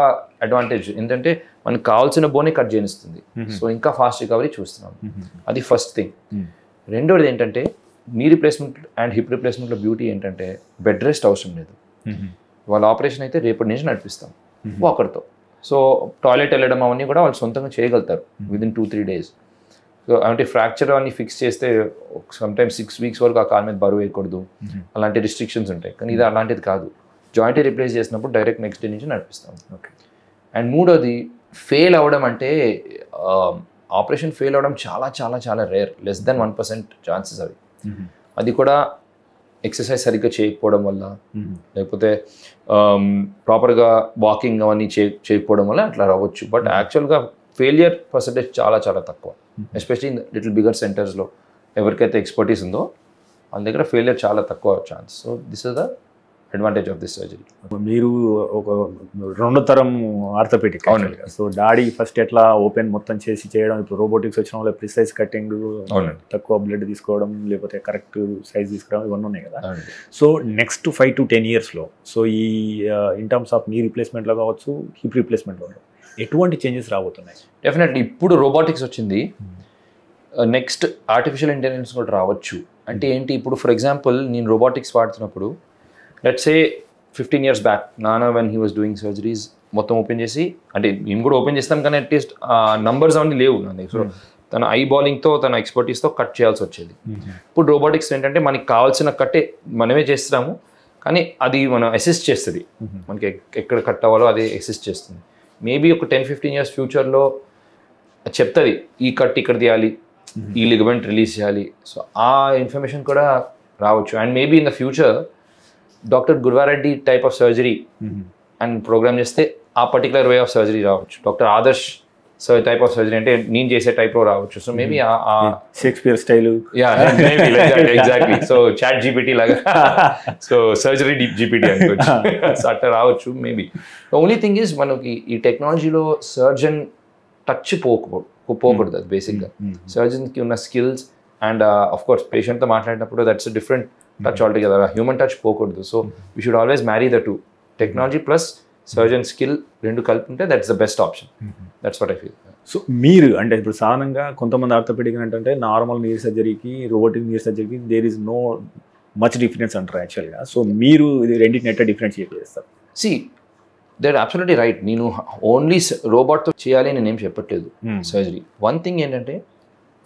అడ్వాంటేజ్ ఏంటంటే మనకు కావాల్సిన బోనే కట్ చేయిస్తుంది. సో ఇంకా ఫాస్ట్ రికవరీ చూస్తున్నాం. అది ఫస్ట్ థింగ్. రెండోది ఏంటంటే, నీ రిప్లేస్మెంట్ అండ్ హిప్ రిప్లేస్మెంట్లో బ్యూటీ ఏంటంటే బెడ్ రెస్ట్ అవసరం లేదు. వాళ్ళ ఆపరేషన్ అయితే రేపటి నుంచి నడిపిస్తాం వాకర్తో. సో టాయిలెట్ వెళ్ళడం అవన్నీ కూడా వాళ్ళు సొంతంగా చేయగలుగుతారు విదిన్ 2-3 days. సో అంటే ఫ్రాక్చర్ అన్ని ఫిక్స్ చేస్తే సమ్టైమ్స్ 6 weeks వరకు ఆ కాలు మీద బరువు వేయకూడదు, అలాంటి రిస్ట్రిక్షన్స్ ఉంటాయి. కానీ ఇది అలాంటిది కాదు. జాయింట్ రిప్లేస్ చేసినప్పుడు డైరెక్ట్ నెక్స్ట్ డే నుంచి నడిపిస్తాం. ఓకే. అండ్ మూడోది, ఫెయిల్ అవ్వడం అంటే ఆపరేషన్ ఫెయిల్ అవ్వడం చాలా చాలా చాలా రేర్, less than 1% ఛాన్సెస్ అవి. అది కూడా ఎక్సర్సైజ్ సరిగ్గా చేయకపోవడం వల్ల, లేకపోతే ప్రాపర్గా వాకింగ్ అవన్నీ చేయకపోవడం వల్ల అట్లా రావచ్చు. బట్ యాక్చువల్గా ఫెయిలియర్ పర్సంటేజ్ చాలా చాలా తక్కువ, ఎస్పెషలీ ఇన్ లిటిల్ బిగర్ సెంటర్స్లో ఎవరికైతే ఎక్స్పర్టీస్ ఉందో వాళ్ళ దగ్గర ఫెయిలియర్ చాలా తక్కువ chance. So this is the advantage of this surgery. మీరు ఒక 2వ తరం ఆర్థోపెడిక్. అవునండి. సో డాడీ ఫస్ట్ ఎట్లా ఓపెన్ మొత్తం చేసి చేయడం, ఇప్పుడు రోబోటిక్స్ వచ్చిన వల్ల ప్రిసైజ్ కటింగ్, తక్కువ బ్లడ్ తీసుకోవడం, లేకపోతే కరెక్ట్ సైజ్ తీసుకోవడం, ఇవన్నీ ఉన్నాయి కదా. సో నెక్స్ట్ 5 to 10 yearsలో సో ఈ ఇన్ టర్మ్స్ ఆఫ్ నీ రీప్లేస్మెంట్లో కావచ్చు, హిప్ రీప్లేస్మెంట్లో ఎటువంటి చేంజెస్ రాబోతున్నాయి? డెఫినెట్లీ ఇప్పుడు రోబోటిక్స్ వచ్చింది, నెక్స్ట్ ఆర్టిఫిషియల్ ఇంటెలిజెన్స్ కూడా రావచ్చు. అంటే ఏంటి, ఇప్పుడు ఫర్ ఎగ్జాంపుల్ నేను రోబోటిక్స్ వాడుతున్నప్పుడు లెట్స్ సే 15 years బ్యాక్ నాన్న when he was doing surgeries మొత్తం ఓపెన్ చేసి, అంటే మేము కూడా ఓపెన్ చేస్తాం కానీ అట్లీస్ట్ నంబర్స్ అవన్నీ లేవు నా దగ్గర. సో తన ఐ బాలింగ్తో తన ఎక్స్పర్టీస్తో కట్ చేయాల్సి వచ్చేది. ఇప్పుడు రోబోటిక్స్ ఏంటంటే మనకి కావాల్సిన కట్టే మనమే చేస్తాము, కానీ అది మనం అసిస్ట్ చేస్తుంది, మనకి ఎక్కడ కట్ అవ్వాలో అది అసిస్ట్ చేస్తుంది. మేబీ ఒక 10-15 years ఫ్యూచర్లో చెప్తుంది ఈ కట్ ఇక్కడ తీయాలి, ఈ లిగమెంట్ రిలీజ్ చేయాలి. సో ఆ ఇన్ఫర్మేషన్ కూడా రావచ్చు. And maybe in the future doctor Gurvareddy type of surgery and program చేస్తే ఆ పర్టికులర్ వే ఆఫ్ సర్జరీ రావచ్చు. Doctor Adarsh type of surgery అంటే నేను చేసే టైప్లో రావచ్చు. So maybe Shakespeare style, exactly. So chat GPT లాగా సో సర్జరీ జీపీటీ అనుకోవచ్చు. సో అట్లా రావచ్చు మేబీ. ఓన్లీ థింగ్ ఈజ్ మనకి ఈ టెక్నాలజీలో సర్జన్ టచ్ పోకూడదు. అది బేసిక్గా సర్జన్కి ఉన్న స్కిల్స్ అండ్ ఆఫ్ కోర్స్ పేషెంట్తో మాట్లాడినప్పుడు that's different touch all together. Human touch పోకూడదు. So we should always marry the two, technology plus surgeon skill రెండు కలుపుకుంటే that's the best option. That's what I feel. So మీరు అంటే ఇప్పుడు సాధారణంగా కొంతమంది ఆర్థోపెడిక్ అంటే నార్మల్ నీర్ సర్జరీకి రోబోటిక్ నీర్ సర్జరీకి there is no much difference అంటారు యాక్చువల్గా. సో మీరు ఇది రెండింటిని ఎట్లా డిఫరెన్షియేట్ చేస్తారు? See that absolutely right. నేను ఓన్లీ రోబోట్తో చేయాలి నేనేం చెప్పట్లేదు సర్జరీ. వన్ థింగ్ ఏంటంటే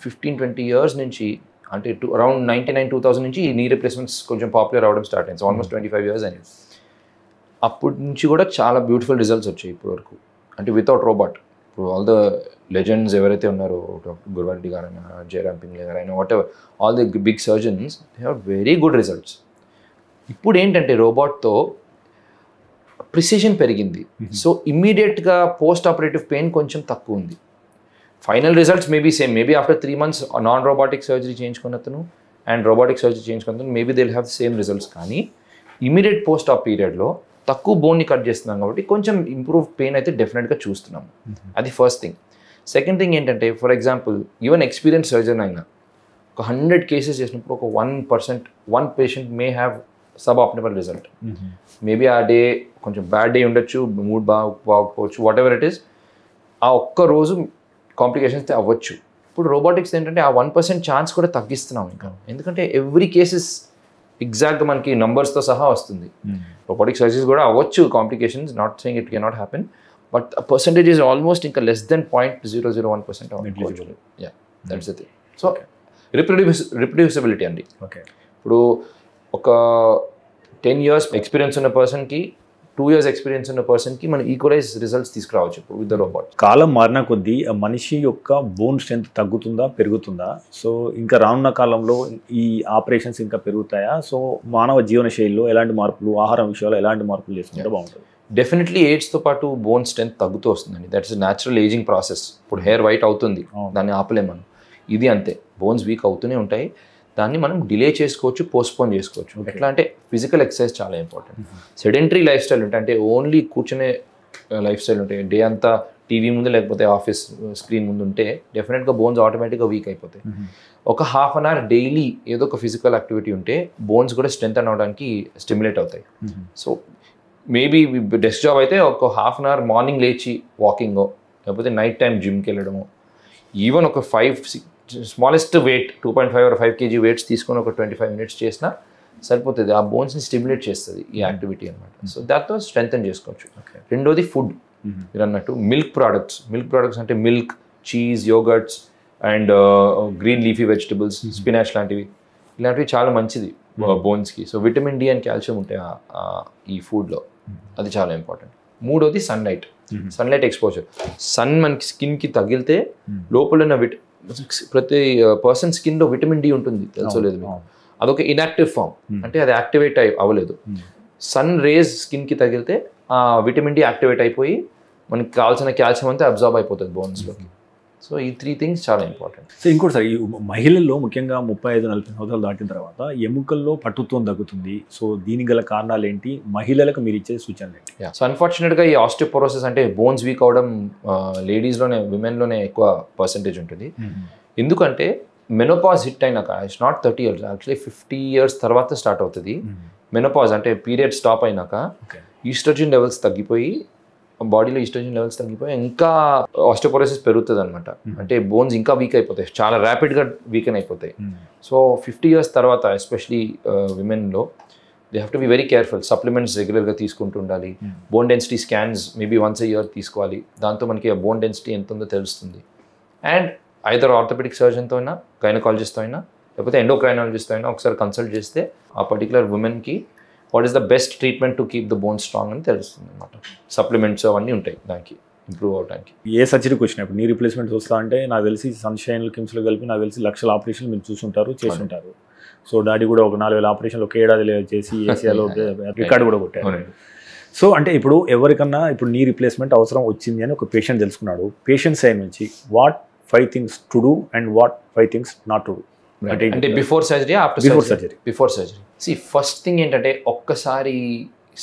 15-20 years నుంచి అంటే అరౌండ్ 99-2000 నుంచి ఈ నీ రిప్లేస్మెంట్స్ కొంచెం పాపులర్ అవ్వడం స్టార్ట్ అయింది. ఆల్మోస్ట్ 25 years అయింది. అప్పటి నుంచి కూడా చాలా బ్యూటిఫుల్ రిజల్ట్స్ వచ్చాయి ఇప్పటి వరకు, అంటే వితౌట్ రోబోట్. ఇప్పుడు ఆల్ ద లెజెండ్స్ ఎవరైతే ఉన్నారో, డాక్టర్ గుర్వారెడ్డి గారైనా, జయరామ్ పింగ్లే గారైనా, whatever all the big surgeons, they have very good results. ఇప్పుడు ఏంటంటే రోబోట్తో ప్రిసిషన్ పెరిగింది. సో ఇమ్మీడియట్గా పోస్ట్ ఆపరేటివ్ పెయిన్ కొంచెం తక్కువ ఉంది. Final results maybe same. Maybe after 3 months non robotic surgery చేయించుకున్న అతను అండ్ రోబోటిక్ సర్జరీ చేయించుకున్న అతను maybe they will have same results. కానీ ఇమీడియట్ పోస్ట్ ఆప్ పీరియడ్లో తక్కువ బోన్ని కట్ చేస్తున్నాం కాబట్టి కొంచెం ఇంప్రూవ్ పెయిన్ అయితే డెఫినెట్గా చూస్తున్నాము. అది ఫస్ట్ థింగ్. సెకండ్ థింగ్ ఏంటంటే for example even experience surgeon అయినా ఒక 100 cases చేసినప్పుడు ఒక 1 patient may have sub optimal result. Maybe ఆ డే కొంచెం బ్యాడ్ డే ఉండొచ్చు, మూడ్ బాగోకపోవచ్చు, వాట్ ఎవర్ ఇట్ ఈస్, ఆ ఒక్క రోజు కాంప్లికేషన్స్ అవ్వచ్చు. ఇప్పుడు రోబోటిక్స్ ఏంటంటే ఆ 1% ఛాన్స్ కూడా తగ్గిస్తున్నాం ఇంకా, ఎందుకంటే ఎవ్రీ కేసెస్ ఎగ్జాక్ట్గా మనకి నంబర్స్తో సహా వస్తుంది. రోబోటిక్ సర్జరీస్ కూడా అవ్వచ్చు complications, not saying it can not happen, but ఆ పర్సంటేజ్ ఈజ్ ఆల్మోస్ట్ ఇంకా less than 0.001%. Yeah, that's the thing. So reproducibility అండి. ఓకే, ఇప్పుడు ఒక 10 years ఎక్స్పీరియన్స్ ఉన్న పర్సన్కి 2 years ఎక్స్పీరియన్స్ ఉన్న పర్సన్కి మనం ఈక్వలైజ్ రిజల్ట్స్ తీసుకురావచ్చు ఇప్పుడు విత్ ద రోబోట్. కాలం మారిన కొద్దీ మనిషి యొక్క బోన్ స్ట్రెంత్ తగ్గుతుందా పెరుగుతుందా? సో ఇంకా రానున్న కాలంలో ఈ ఆపరేషన్స్ ఇంకా పెరుగుతాయా? సో మానవ జీవన శైలిలో ఎలాంటి మార్పులు, ఆహారం విషయాల్లో ఎలాంటి మార్పులు చేసుకుంటే బాగుంటుంది? డెఫినెట్లీ ఏజ్తో పాటు బోన్ స్ట్రెంత్ తగ్గుతూ వస్తుందండి. That's natural ageing process. ఇప్పుడు హెయిర్ వైట్ అవుతుంది, దాన్ని ఆపలేము మనం. ఇది అంతే, బోన్స్ వీక్ అవుతూనే ఉంటాయి. దాన్ని మనం డిలే చేసుకోవచ్చు, పోస్ట్పోన్ చేసుకోవచ్చు. ఎట్లా అంటే ఫిజికల్ ఎక్సర్సైజ్ చాలా ఇంపార్టెంట్. సెడెంటరీ లైఫ్ స్టైల్ ఉంటే, అంటే ఓన్లీ కూర్చునే లైఫ్ స్టైల్ ఉంటే, డే అంతా టీవీ ముందు లేకపోతే ఆఫీస్ స్క్రీన్ ముందు ఉంటే డెఫినెట్గా బోన్స్ ఆటోమేటిక్గా వీక్ అయిపోతాయి. ఒక 1/2 hour డైలీ ఏదో ఒక ఫిజికల్ యాక్టివిటీ ఉంటే బోన్స్ కూడా స్ట్రెంత్ అవడానికి స్టిమ్యులేట్ అవుతాయి. సో మేబీ డెస్క్ జాబ్ అయితే ఒక 1/2 hour మార్నింగ్ లేచి వాకింగో, లేకపోతే నైట్ టైం జిమ్కి వెళ్ళడమో, ఈవెన్ ఒక 5-6 smallest weight 2.5 or 5 kg weights తీసుకొని ఒక 25 minutes చేసినా సరిపోతుంది. ఆ బోన్స్ని స్టిమ్యులేట్ చేస్తుంది ఈ యాక్టివిటీ అనమాట. సో దాంతో స్ట్రెంగ్తన్ చేసుకోవచ్చు. రెండోది ఫుడ్. మీరు అన్నట్టు మిల్క్ ప్రోడక్ట్స్ అంటే milk, cheese, yogurts and green leafy vegetables, spinach లాంటివి, ఇలాంటివి చాలా మంచిది బోన్స్కి. So vitamin D and calcium ఉంటాయి ఈ ఫుడ్లో, అది చాలా ఇంపార్టెంట్. మూడోది సన్లైట్ ఎక్స్పోజర్. సన్ మనకి స్కిన్కి తగిలితే లోపల ఉన్న ప్రతి పర్సన్ స్కిన్లో విటమిన్ డి ఉంటుంది, తెలుసోలేదు మీకు. అదొక ఇన్యాక్టివ్ ఫామ్, అంటే అది యాక్టివేట్ అవ్వలేదు. సన్ రేస్ స్కిన్కి తగిలితే ఆ విటమిన్ డి యాక్టివేట్ అయిపోయి మనకి కావాల్సిన కాల్షియం అంతా అబ్జార్బ్ అయిపోతుంది బోన్స్లోకి. సో సో ఈ 3 థింగ్స్ చాలా ఇంపార్టెంట్. సో ఇంకోటి సార్, ఈ మహిళల్లో ముఖ్యంగా 35-40 సంవత్సరాలు దాటిన తర్వాత ఎముకల్లో పట్టుత్వం తగ్గుతుంది. సో దీనికి గల కారణాలు ఏంటి, మహిళలకు మీరు ఇచ్చే సూచనలు ఏంటి? సో అన్ఫార్చునేట్గా ఈ ఆస్టియోపోరోసిస్ అంటే బోన్స్ వీక్ అవడం లేడీస్లోనే, విమెన్లోనే ఎక్కువ పర్సెంటేజ్ ఉంటుంది. ఎందుకంటే మెనోపాజ్ హిట్ అయినాక, it's not 30 years, actually 50 years తర్వాత స్టార్ట్ అవుతుంది. మెనోపాజ్ అంటే పీరియడ్ స్టాప్ అయినాక ఈస్ట్రోజన్ లెవెల్స్ తగ్గిపోయి, బాడీలో ఈస్ట్రోజన్ లెవెల్స్ తగ్గిపోయి ఇంకా ఆస్టియోపోరోసిస్ పెరుగుతుంది అనమాట. అంటే బోన్స్ ఇంకా వీక్ అయిపోతాయి, చాలా ర్యాపిడ్గా వీకెన్ అయిపోతాయి. సో 50 years తర్వాత ఎస్పెషలీ విమెన్లో they have to be very careful. Supplements రెగ్యులర్గా తీసుకుంటూ ఉండాలి. Bone density scans maybe once a year తీసుకోవాలి. దాంతో మనకి ఆ బోన్ డెన్సిటీ ఎంత ఉందో తెలుస్తుంది. అండ్ ఐదర్ ఆర్థోపెడిక్ సర్జన్తో అయినా, గైనకాలజిస్ట్తో అయినా, లేకపోతే ఎండోక్రైనాలజిస్ట్తో అయినా ఒకసారి కన్సల్ట్ చేస్తే ఆ పర్టికులర్ ఉమెన్కి what is the best treatment to keep the bone strong అని తెలుస్తుంది అనమాట. సప్లిమెంట్స్ అవన్నీ ఉంటాయి దానికి ఇంప్రూవ్ అవడానికి. ఏ సర్జరీకి వచ్చినప్పుడు నీ రీప్లేస్మెంట్స్ వస్తా అంటే నాకు తెలిసి సన్షైన్ కిమ్స్లో కలిపి నాకు తెలిసి లక్షల ఆపరేషన్లు మీరు చూసుంటారు, చేసుంటారు. సో డాడీ కూడా ఒక 4,000 ఆపరేషన్లు ఒక ఏడాది చేసి ఏసియాలో రికార్డు కూడా కొట్టారు. సో అంటే ఇప్పుడు ఎవరికన్నా ఇప్పుడు నీ రీప్లేస్మెంట్ అవసరం వచ్చింది అని ఒక పేషెంట్ తెలుసుకున్నాడు. పేషెంట్ సైడ్ నుంచి what 5 things to do and what 5 things not to do అంటే before surgery, after surgery? Before surgery first thing ఏంటంటే ఒక్కసారి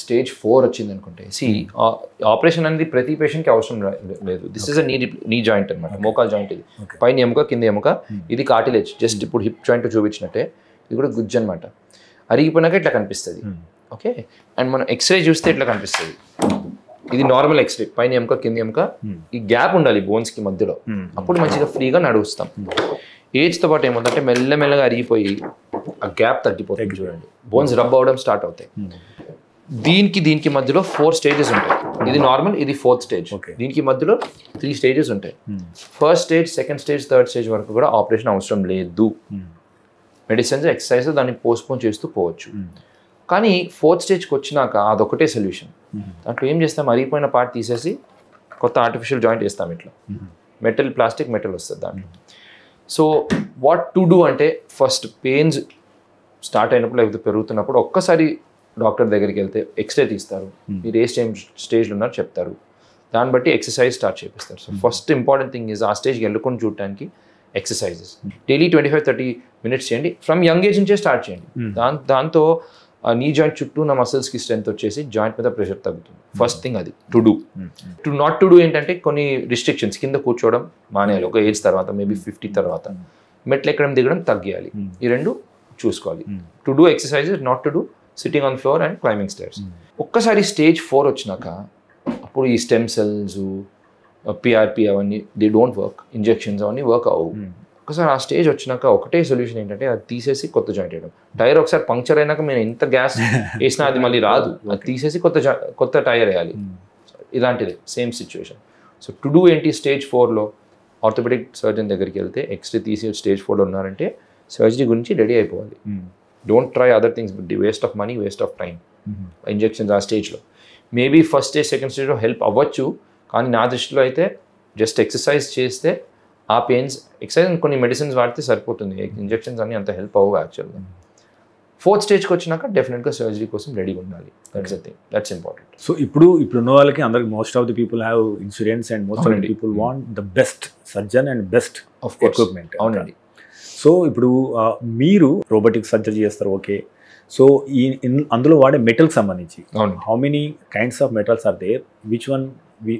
స్టేజ్ 4 వచ్చింది అనుకుంటే, ఆపరేషన్ అనేది ప్రతి పేషెంట్కి అవసరం లేదు. This is a knee joint అనమాట, మోకాల్ జాయింట్. ఇది పైన ఎముక, కింద ఎముక, ఇది కార్టిలేజ్. జస్ట్ ఇప్పుడు హిప్ జాయింట్ చూపించినట్టే ఇది కూడా గుజ్జు అనమాట. అరిగిపోయినాక ఇట్లా కనిపిస్తుంది. ఓకే, అండ్ మనం ఎక్స్రే చూస్తే ఇట్లా కనిపిస్తుంది. ఇది నార్మల్ ఎక్స్రే, పైన ఎముక, కింద ఎముక, ఈ గ్యాప్ ఉండాలి బోన్స్కి మధ్యలో, అప్పుడు మంచిగా ఫ్రీగా నడుస్తాం. ఏజ్తో పాటు ఏముందంటే మెల్లమెల్లగా అరిగిపోయి ఆ గ్యాప్ తగ్గిపోతుంది. చూడండి, బోన్స్ రబ్ అవడం స్టార్ట్ అవుతాయి. దీనికి మధ్యలో 4 stages ఉంటాయి. ఇది నార్మల్, ఇది 4th stage. దీనికి మధ్యలో 3 stages ఉంటాయి. First stage, second stage, third stage వరకు కూడా ఆపరేషన్ అవసరం లేదు. మెడిసిన్స్, ఎక్సర్సైజ్ దాన్ని పోస్ట్పోన్ చేస్తూ పోవచ్చు. కానీ 4th స్టేజ్కి వచ్చినాక అదొకటే సొల్యూషన్. దాంట్లో ఏం చేస్తాం, అరిగిపోయిన పార్ట్ తీసేసి కొత్త ఆర్టిఫిషియల్ జాయింట్ వేస్తాం. ఇట్లా మెటల్, ప్లాస్టిక్ మెటల్ వస్తుంది దాంట్లో. సో వాట్ టు డూ అంటే ఫస్ట్ పెయిన్స్ స్టార్ట్ అయినప్పుడు లేకపోతే పెరుగుతున్నప్పుడు ఒక్కసారి డాక్టర్ దగ్గరికి వెళ్తే ఎక్స్రే తీస్తారు. మీరు ఏ స్టేజ్లో ఉన్నారో చెప్తారు. దాన్ని బట్టి ఎక్సర్సైజ్ స్టార్ట్ చేపిస్తారు. So first important thing is ఆ స్టేజ్కి వెళ్ళకుండా చూడటానికి ఎక్సర్సైజెస్ డైలీ 25-30 minutes చేయండి. ఫ్రమ్ యంగ్ ఏజ్ నుంచే స్టార్ట్ చేయండి. దాంతో నీ జాయింట్ చుట్టూ నా మసిల్స్కి స్ట్రెంత్ వచ్చేసి జాయింట్ మీద ప్రెషర్ తగ్గుతుంది. ఫస్ట్ థింగ్ అది to do. Not to do ఏంటంటే కొన్ని రిస్ట్రిక్షన్స్, కింద కూర్చోవడం మానేయాలి ఒక ఏజ్ తర్వాత, మేబీ 50 తర్వాత. మెట్లు ఎక్కడం దిగడం తగ్గియాలి. ఈ రెండు చూసుకోవాలి. To do exercises, not to do sitting on floor and climbing stairs. ఒక్కసారి స్టేజ్ 4 వచ్చినాక అప్పుడు ఈ స్టెమ్ సెల్స్, పిఆర్పి అవన్నీ దే డోంట్ వర్క్, ఇంజెక్షన్స్ అవన్నీ వర్క్ అవ్వవు. ఒకసారి ఆ స్టేజ్ వచ్చినాక ఒకటే సొల్యూషన్ ఏంటంటే అది తీసేసి కొత్త జాయింట్ వేయడం. టైర్ ఒకసారి పంక్చర్ అయినాక మేము ఎంత గ్యాస్ వేసినా అది మళ్ళీ రాదు. అది తీసేసి కొత్త టైర్ వేయాలి. ఇలాంటిదే same situation. So to do ఏంటి, స్టేజ్ 4లో ఆర్థోపెడిక్ సర్జన్ దగ్గరికి వెళ్తే ఎక్స్రే తీసి స్టేజ్ 4లో ఉన్నారంటే సర్జరీ గురించి రెడీ అయిపోవాలి. Don't try other things, waste of money, waste of time. Injections ఆ స్టేజ్లో మేబీ ఫస్ట్ స్టేజ్, సెకండ్ స్టేజ్లో హెల్ప్ అవ్వచ్చు. కానీ నా దృష్టిలో అయితే జస్ట్ ఎక్సర్సైజ్ చేస్తే ఆ పెయిన్స్, ఎక్సర్సైజ్ కొన్ని మెడిసిన్స్ వాడితే సరిపోతుంది. ఇంజెక్షన్స్ అన్నీ అంత హెల్ప్ అవ్వవు యాక్చువల్గా. 4th స్టేజ్కి వచ్చినాక డెఫినెట్గా సర్జరీ కోసం రెడీగా ఉండాలి. That's the thing, that's important. So ఇప్పుడు ఉన్న వాళ్ళకి అందరికి most of the people have insurance and most of the people want the best surgeon and best equipment. అవునండి. సో ఇప్పుడు మీరు రోబోటిక్ సర్జరీ చేస్తారు, ఓకే. సో అందులో వాడే మెటల్కి సంబంధించి how many kinds of metals are there, which one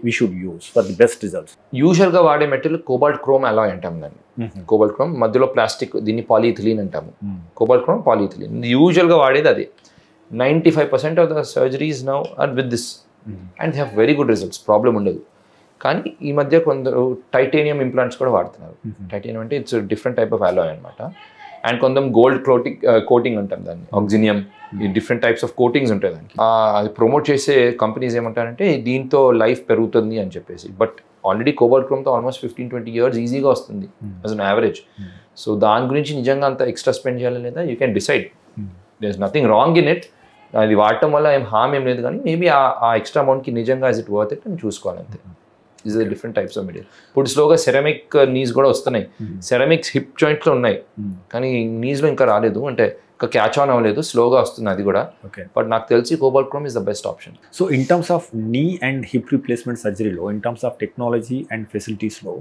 we should use for the best results? యూజువల్గా వాడే మెటల్ కోబాల్ట్ క్రోమ్ అలాయ్ అంటాం దాన్ని. కోబాల్ట్ క్రోమ్ మధ్యలో ప్లాస్టిక్, దీన్ని పాలిఇథిలీన్ అంటాము. కోబాల్ట్ క్రోమ్, పాలిఇథిలీన్ యూజువల్గా వాడేది అదే. 95% of the surgeries now are with this and they have very good results, problem ఉండదు. కానీ ఈ మధ్య కొందరు టైటేనియం ఇంప్లాంట్స్ కూడా వాడుతున్నారు. టైటేనియం అంటే it's different type of Alai అనమాట. అండ్ కొంచెం గోల్డ్ కోటింగ్ అంటాం దాన్ని, ఆక్సినియం, ఈ డిఫరెంట్ టైప్స్ ఆఫ్ కోటింగ్స్ ఉంటాయి దానికి. అది ప్రమోట్ చేసే కంపెనీస్ ఏమంటారంటే దీంతో లైఫ్ పెరుగుతుంది అని చెప్పేసి. బట్ ఆల్రెడీ కోబాల్ట్ క్రోమ్తో ఆల్మోస్ట్ 15-20 years ఈజీగా వస్తుంది యాజ్ అన్ యావరేజ్. సో దాని గురించి నిజంగా అంత ఎక్స్ట్రా స్పెండ్ చేయాలి లేదా, you can decide. There is nothing wrong in it. అది వాడటం వల్ల ఏం హామ్ ఏం లేదు. కానీ మేబీ ఆ ఎక్స్ట్రా అమౌంట్కి నిజంగా ఇస్ ఇట్ వర్త్ ఇట్ అని చూసుకోవాలంతే. Is different types of material. ఇప్పుడు స్లోగా సెరామిక్ నీస్ కూడా వస్తున్నాయి. సెరామిక్స్ హిప్ జాయింట్లో ఉన్నాయి కానీ నీస్లో ఇంకా రాలేదు, అంటే ఇంకా క్యాచ్ ఆన్ అవ్వలేదు, స్లోగా వస్తుంది అది కూడా. బట్ నాకు తెలిసి cobalt chrome is the best option. So in terms of knee and hip replacement సర్జరీలో, in terms of technology and ఫెసిలిటీస్లో,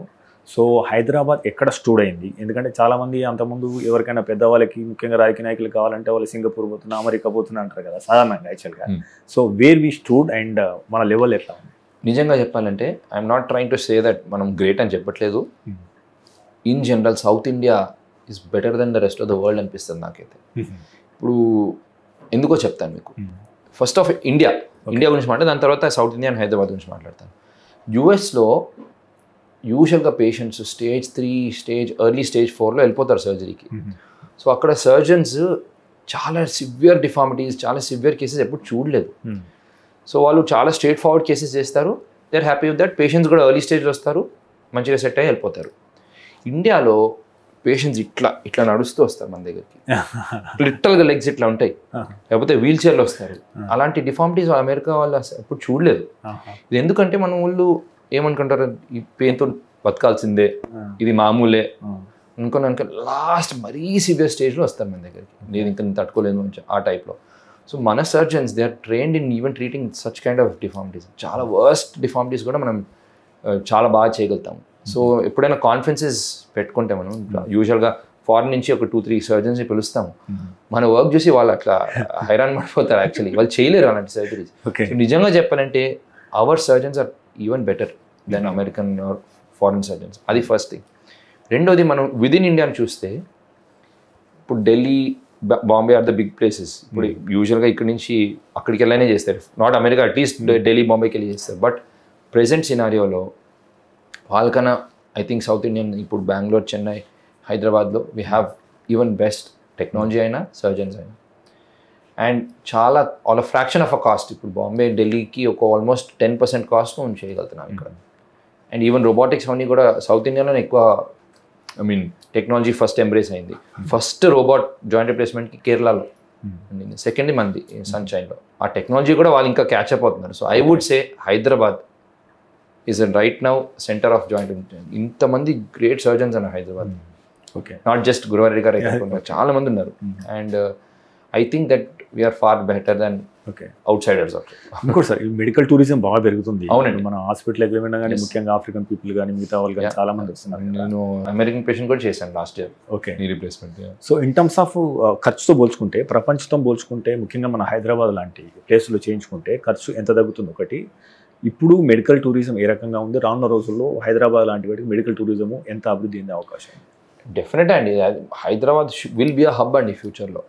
సో హైదరాబాద్ ఎక్కడ స్టూడ్ అయింది? ఎందుకంటే చాలామంది అంతకుముందు ఎవరికైనా పెద్దవాళ్ళకి ముఖ్యంగా రాజకీయ నాయకులు కావాలంటే వాళ్ళు సింగపూర్ పోతున్నా, అమెరికా పోతున్నా అంటారు కదా సాధారణంగా యాక్చువల్గా. So where we stood and మన లెవెల్ ఎట్లా ఉంది? నిజంగా చెప్పాలంటే I'm not trying to say that మనం గ్రేట్ అని చెప్పట్లేదు. In general South India is better than the rest of the world అనిపిస్తుంది నాకైతే. ఇప్పుడు ఎందుకో చెప్తాను మీకు. ఫస్ట్ ఆఫ్ ఇండియా గురించి మాట్లాడి దాని తర్వాత సౌత్ ఇండియా అండ్ హైదరాబాద్ గురించి మాట్లాడతాను. యూఎస్లో యూజువల్గా పేషెంట్స్ స్టేజ్ 3 ఎర్లీ స్టేజ్ 4లో వెళ్ళిపోతారు సర్జరీకి. సో అక్కడ సర్జన్స్ చాలా సివియర్ డిఫార్మిటీస్, చాలా సివియర్ కేసెస్ ఎప్పుడు చూడలేదు. సో వాళ్ళు చాలా స్ట్రేట్ ఫార్వర్డ్ కేసెస్ చేస్తారు. They are happy with that. Patients కూడా ఎర్లీ స్టేజ్లో వస్తారు, మంచిగా సెట్ అయ్యి వెళ్ళిపోతారు. ఇండియాలో పేషెంట్స్ ఇట్లా నడుస్తూ వస్తారు మన దగ్గరికి. లిటరల్గా లెగ్స్ ఇట్లా ఉంటాయి, లేకపోతే వీల్ చైర్లో వస్తారు. అలాంటి డిఫార్మిటీస్ అమెరికా వాళ్ళు ఎప్పుడు చూడలేదు. ఇది ఎందుకంటే మన వాళ్ళు ఏమనుకుంటారు, ఈ పెయిన్తో బతకాల్సిందే, ఇది మామూలే అనుకుని లాస్ట్ మరీ సివియర్ స్టేజ్లో వస్తారు మన దగ్గరికి. నేను ఇంకా తట్టుకోలేదు ఆ టైప్లో. సో మన surgeons they are trained in even treating such kind of deformities. చాలా వర్స్ట్ డిఫార్మిటీస్ కూడా మనం చాలా బాగా చేయగలుగుతాము. సో ఎప్పుడైనా కాన్ఫరెన్సెస్ పెట్టుకుంటే మనం యూజువల్గా ఫారెన్ నుంచి ఒక 2-3 సర్జన్స్ని పిలుస్తాము. మన వర్క్ చూసి వాళ్ళు అట్లా హైరాన్ పడిపోతారు. యాక్చువల్లీ వాళ్ళు చేయలేరు అలాంటి సర్జరీస్. నిజంగా చెప్పాలంటే our surgeons are even better than American or foreign surgeons. అది ఫస్ట్ థింగ్. రెండోది మనం విదిన్ ఇండియాని చూస్తే ఇప్పుడు Delhi, Bombay are the big places. ఇప్పుడు యూజువల్గా ఇక్కడ నుంచి అక్కడికి వెళ్ళనే చేస్తారు, నాట్ అమెరికా, అట్లీస్ట్ ఢిల్లీ బాంబేకి వెళ్ళి చేస్తారు. బట్ ప్రెజెంట్ సినారియోలో వాళ్ళకన్నా ఐ థింక్ సౌత్ ఇండియన్ ఇప్పుడు బెంగళూరు, చెన్నై, హైదరాబాద్లో we have even best technology అయినా సర్జన్స్ అయినా. అండ్ చాలా all fraction of a cost. ఇప్పుడు బాంబే, ఢిల్లీకి ఒక ఆల్మోస్ట్ 10% కాస్ట్ మనం చేయగలుగుతున్నాం ఇక్కడ. అండ్ ఈవెన్ రోబోటిక్స్ అవన్నీ కూడా సౌత్ ఇండియాలోనే ఎక్కువ, I mean technology first embrace అయింది. ఫస్ట్ రోబోట్ జాయింట్ రిప్లేస్మెంట్కి కేరళలో, సెకండ్ మంది సన్షైన్లో. ఆ టెక్నాలజీ కూడా వాళ్ళు ఇంకా క్యాచ్అప్ అవుతున్నారు. So I would say Hyderabad is right now centre of joint. ఇంతమంది గ్రేట్ సర్జన్స్ అన్నారు Hyderabad. Okay, not just Guruvareddy గారు అయితే చాలా మంది ఉన్నారు. And I think that we are far better than outsiders. ఇంకోటి సార్, మెడికల్ టూరిజం బాగా పెరుగుతుంది. అవునండి, మన హాస్పిటల్ ఏమైనా కానీ ముఖ్యంగా ఆఫ్రికన్ పీపుల్ కానీ మిగతా వాళ్ళు కానీ చాలా మంది వస్తున్నారు. నేను అమెరికన్ పేషెంట్ కూడా చేశాను last year. Okay, knee replacement. So in terms of ఖర్చుతో పోల్చుకుంటే, ప్రపంచంతో పోల్చుకుంటే, ముఖ్యంగా మన హైదరాబాద్ లాంటి ప్లేస్లో చేయించుకుంటే ఖర్చు ఎంత తగ్గుతుంది? ఒకటి, ఇప్పుడు మెడికల్ టూరిజం ఏ రకంగా ఉంది? రానున్న రోజుల్లో హైదరాబాద్ లాంటి వాటికి మెడికల్ టూరిజం ఎంత అభివృద్ధి అయ్యే అవకాశం? డెఫినెట్ అండి. Hyderabad will be a hub అండి ఫ్యూచర్లో,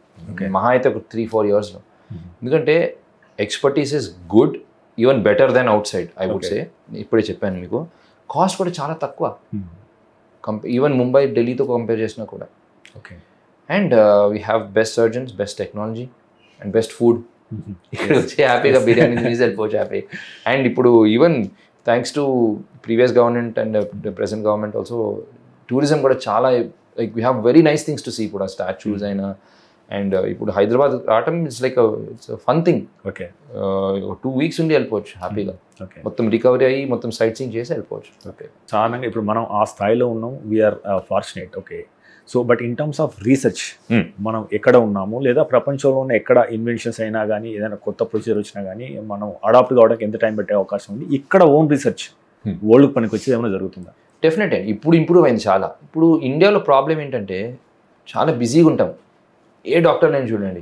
మహా అయితే ఒక 3-4 yearsలో. ఎందుకంటే expertise is good, even better than outside I would say. ఇప్పుడే చెప్పాను మీకు, కాస్ట్ కూడా చాలా తక్కువ ఈవెన్ ముంబై, ఢిల్లీతో కంపేర్ చేసినా కూడా. Okay, and we have best surgeons, best technology and best food. ఇక్కడ వచ్చి హ్యాపీగా బిర్యానీ తీసి వెళ్ళిపోవచ్చు హ్యాపీ. అండ్ ఇప్పుడు even thanks to previous government and present government also tourism కూడా చాలా, like we have very nice things to see. ఇప్పుడు ఆ స్టాచ్యూస్ అయినా, అండ్ ఇప్పుడు హైదరాబాద్ రావటం it's like it's fun thing. Okay, 2 weeks ఉండి వెళ్ళిపోవచ్చు హ్యాపీగా. ఓకే, మొత్తం రికవరీ అయ్యి మొత్తం సైట్ సీయింగ్ చేసి వెళ్ళిపోవచ్చు. ఓకే, చాలా ఇప్పుడు మనం ఆ స్థాయిలో ఉన్నాం, we are fortunate. Okay, so but in terms of research మనం ఎక్కడ ఉన్నాము, లేదా ప్రపంచంలో ఉన్న ఎక్కడ ఇన్వెన్షన్స్ అయినా కానీ, ఏదైనా కొత్త ప్రొసీజర్ వచ్చినా కానీ మనం అడాప్ట్ కావడానికి ఎంత టైం పెట్టే అవకాశం ఉంది? ఇక్కడ ఓన్ రీసెర్చ్ వరల్డ్ పనికి వచ్చేది ఏమైనా జరుగుతుందా? డెఫినెట్ అండి. ఇప్పుడు ఇంప్రూవ్ అయింది చాలా. ఇప్పుడు ఇండియాలో ప్రాబ్లం ఏంటంటే చాలా బిజీగా ఉంటాం. ఏ డాక్టర్ నేను చూడండి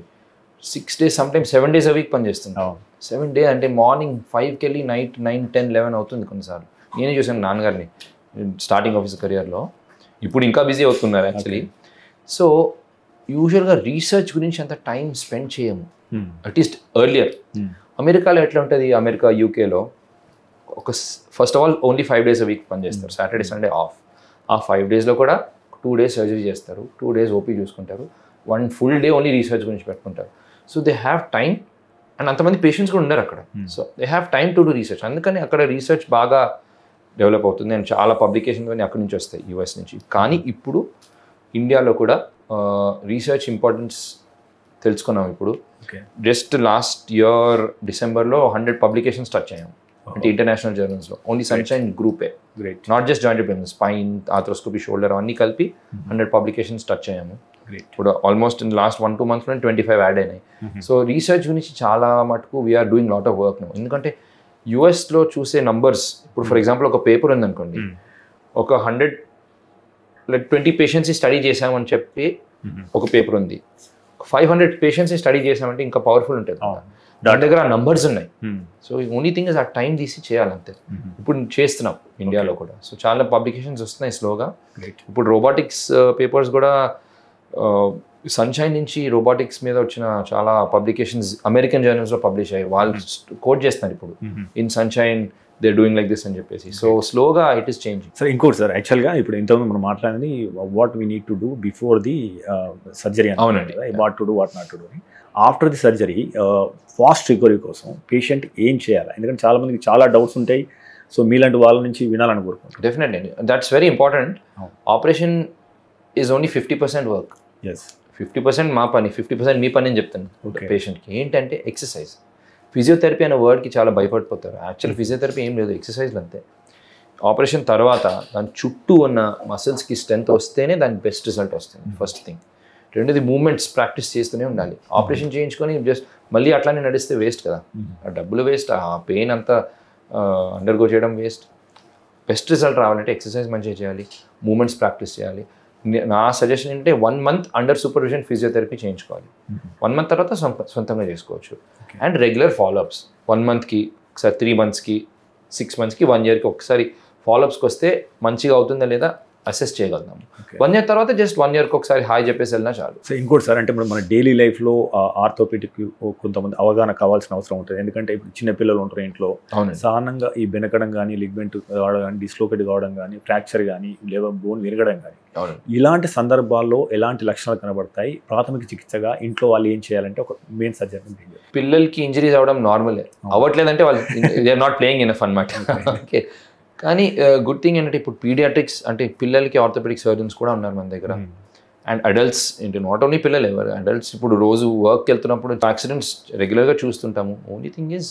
6 days, sometimes 7 days a week పనిచేస్తున్నాం. 7 days అంటే మార్నింగ్ 5కి వెళ్ళి నైట్ 9, 10, 11 అవుతుంది కొన్నిసార్లు. నేనే చూసాను నాన్నగారిని స్టార్టింగ్ ఆఫ్ హిస్ కెరియర్లో. ఇప్పుడు ఇంకా బిజీ అవుతున్నారు యాక్చువల్లీ. సో యూజువల్గా రీసెర్చ్ గురించి అంత టైం స్పెండ్ చేయము, అట్లీస్ట్ ఎర్లియర్. అమెరికాలో ఎట్లా ఉంటుంది, అమెరికా, యూకేలో ఒక first of all only 5 days a week పనిచేస్తారు, సాటర్డే సండే ఆఫ్. ఆ 5 daysలో కూడా 2 days సర్జరీ చేస్తారు, 2 days ఓపీ చూసుకుంటారు, 1 full day ఓన్లీ రీసెర్చ్ గురించి పెట్టుకుంటారు. So they have time, and అంతమంది పేషెంట్స్ కూడా ఉన్నారు అక్కడ. So they have time to do research. అందుకని అక్కడ రీసెర్చ్ బాగా డెవలప్ అవుతుంది, అండ్ చాలా పబ్లికేషన్స్ అన్నీ అక్కడి నుంచి వస్తాయి, యూఎస్ నుంచి. కానీ ఇప్పుడు ఇండియాలో కూడా రీసెర్చ్ ఇంపార్టెన్స్ తెలుసుకున్నాం. ఇప్పుడు జస్ట్ లాస్ట్ ఇయర్ డిసెంబర్లో 100 పబ్లికేషన్స్ టచ్ అయ్యాం, అంటే ఇంటర్నేషనల్ జర్నల్స్లో. ఓన్లీ సన్షైన్ గ్రూపే, not just joint replacement, spine, arthroscopy, shoulder అవన్నీ కలిపి 100 పబ్లికేషన్స్ టచ్ అయ్యాము. ఇప్పుడు almost in last 1-2 months 25 add అయినాయి. సో రీసెర్చ్ గురించి చాలా మటుకు we are doing lot of work. ఎందుకంటే యూఎస్లో చూసే నంబర్స్, ఇప్పుడు ఫర్ ఎగ్జాంపుల్ ఒక పేపర్ ఉందనుకోండి, ఒక 100 లైక్ 20 పేషెంట్స్ని స్టడీ చేసామని చెప్పి ఒక పేపర్ ఉంది, 500 పేషెంట్స్ని స్టడీ చేసామంటే ఇంకా పవర్ఫుల్ ఉంటుంది. దాని దగ్గర ఆ నంబర్స్ ఉన్నాయి. సో ఓన్లీ థింగ్ ఇస్ ఆ టైం తీసి చేయాలంతే. ఇప్పుడు చేస్తున్నాం ఇండియాలో కూడా. సో చాలా పబ్లికేషన్స్ వస్తున్నాయి స్లోగా. ఇప్పుడు రోబోటిక్స్ పేపర్స్ కూడా సన్షైన్ నుంచి రోబోటిక్స్ మీద వచ్చిన చాలా పబ్లికేషన్స్ అమెరికన్ జర్నల్స్లో పబ్లిష్ అయ్యాయి. వాళ్ళు కోట్ చేస్తున్నారు ఇప్పుడు in Sunshine they doing like this అని చెప్పేసి. సో స్లోగా ఇట్ ఈస్ చేంజింగ్. సార్ ఇంకోటి సార్, యాక్చువల్గా ఇప్పుడు ఇంతకుముందు మనం మాట్లాడింది what we need to do before the surgery. అవునండి, what to do what not to do. After the surgery fast recovery కోసం పేషెంట్ ఏం చేయాలి? ఎందుకంటే చాలా మందికి చాలా డౌట్స్ ఉంటాయి. సో మీలాంటి వాళ్ళ నుంచి వినాలని కోరుకుంటున్నాను. Definitely that's very important. Operation is only 50% work. 50% మా పని, 50% మీ పని అని చెప్తాను పేషెంట్కి. ఏంటంటే ఎక్సర్సైజ్. ఫిజియోథెరపీ అనే వర్డ్కి చాలా భయపడిపోతారు. యాక్చువల్ ఫిజియోథెరపీ ఏం లేదు, ఎక్సర్సైజ్లు అంతే. ఆపరేషన్ తర్వాత దాని చుట్టూ ఉన్న మసిల్స్కి స్ట్రెంత్ వస్తేనే దానికి బెస్ట్ రిజల్ట్ వస్తుంది. First thing. రెండోది మూమెంట్స్ ప్రాక్టీస్ చేస్తూనే ఉండాలి. ఆపరేషన్ చేయించుకొని జస్ట్ మళ్ళీ అట్లానే నడిస్తే వేస్ట్ కదా, ఆ డబ్బులు వేస్ట్, ఆ పెయిన్ అంతా అండర్గో చేయడం వేస్ట్. బెస్ట్ రిజల్ట్ రావాలంటే ఎక్సర్సైజ్ మంచిగా చేయాలి, మూమెంట్స్ ప్రాక్టీస్ చేయాలి. నా సజెషన్ ఏంటంటే 1 month అండర్ సూపర్విజన్ ఫిజియోథెరపీ చేయించుకోవాలి. 1 month తర్వాత సొంతంగా చేసుకోవచ్చు. అండ్ రెగ్యులర్ ఫాలోఅప్స్ 1 monthకి ఒకసారి, 3 monthsకి, 6 monthsకి, 1 yearకి ఒకసారి ఫాలోఅప్స్కి వస్తే మంచిగా అవుతుందా లేదా అసెస్ చేయగలుగుతాము. 1 year తర్వాత జస్ట్ 1 yearకి ఒకసారి హాయ్ చెప్పేసి వెళ్ళినా చాలు. సో ఇంకోటి సార్, అంటే ఇప్పుడు మన డైలీ లైఫ్లో ఆర్థోపెడిక్ కొంతమంది అవగాహన కావాల్సిన అవసరం ఉంటుంది. ఎందుకంటే ఇప్పుడు చిన్నపిల్లలు ఉంటారు ఇంట్లో, సాధారణంగా ఈ బెనకడం కానీ, లిగ్మెంట్ కావడం కానీ, డిస్లోకేట్ కావడం కానీ, ఫ్రాక్చర్ కానీ, లేదా బోన్ విరగడం కానీ, ఇలాంటి సందర్భాల్లో ఎలాంటి లక్షణాలు కనబడతాయి? ప్రాథమిక చికిత్సగా ఇంట్లో వాళ్ళు ఏం చేయాలంటే ఒక మెయిన్ సర్జన్. పిల్లలకి ఇంజరీస్ అవడం నార్మలే, అవ్వట్లేదంటే వాళ్ళు they are not playing enough అన్నమాట. ఓకే, కానీ గుడ్ థింగ్ ఏంటంటే ఇప్పుడు పీడియాట్రిక్స్ అంటే పిల్లలకి ఆర్థోపెడిక్ సర్జన్స్ కూడా ఉన్నారు మన దగ్గర. అండ్ అడల్ట్స్ ఏంటి, నాట్ ఓన్లీ పిల్లలు, ఎవరు అడల్ట్స్ ఇప్పుడు రోజు వర్క్కి వెళ్తున్నప్పుడు యాక్సిడెంట్స్ రెగ్యులర్గా చూస్తుంటాము. Only thing is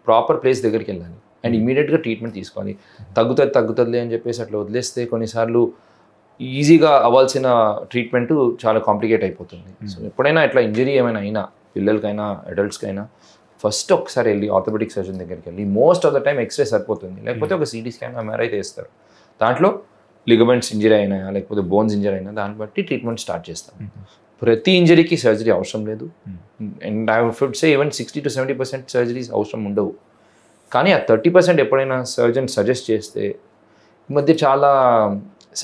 proper place దగ్గరికి వెళ్ళాలి అండ్ ఇమీడియట్గా ట్రీట్మెంట్ తీసుకోవాలి. తగ్గుతుంది అని చెప్పేసి అట్లా వదిలేస్తే కొన్నిసార్లు ఈజీగా అవ్వాల్సిన ట్రీట్మెంట్ చాలా కాంప్లికేట్ అయిపోతుంది. సో ఎప్పుడైనా ఇట్లా ఇంజరీ ఏమైనా అయినా పిల్లలకైనా అడల్ట్స్కైనా ఫస్ట్ ఒకసారి వెళ్ళి ఆర్థోపెడిక్ సర్జన్ దగ్గరికి వెళ్ళి, most of the time x-ray సరిపోతుంది, లేకపోతే ఒక సిటీ స్కాన్ ఎంఆర్ఐ తీస్తారు. దాంట్లో లిగమెంట్స్ ఇంజరీ అయినా లేకపోతే బోన్స్ ఇంజరీ అయినా దాన్ని బట్టి ట్రీట్మెంట్ స్టార్ట్ చేస్తాం. ప్రతి ఇంజరీకి సర్జరీ అవసరం లేదు. And I would say even 60 to 70% surgeries అవసరం ఉండవు. కానీ ఆ 30% ఎప్పుడైనా సర్జన్ సజెస్ట్ చేస్తే, ఈ మధ్య చాలా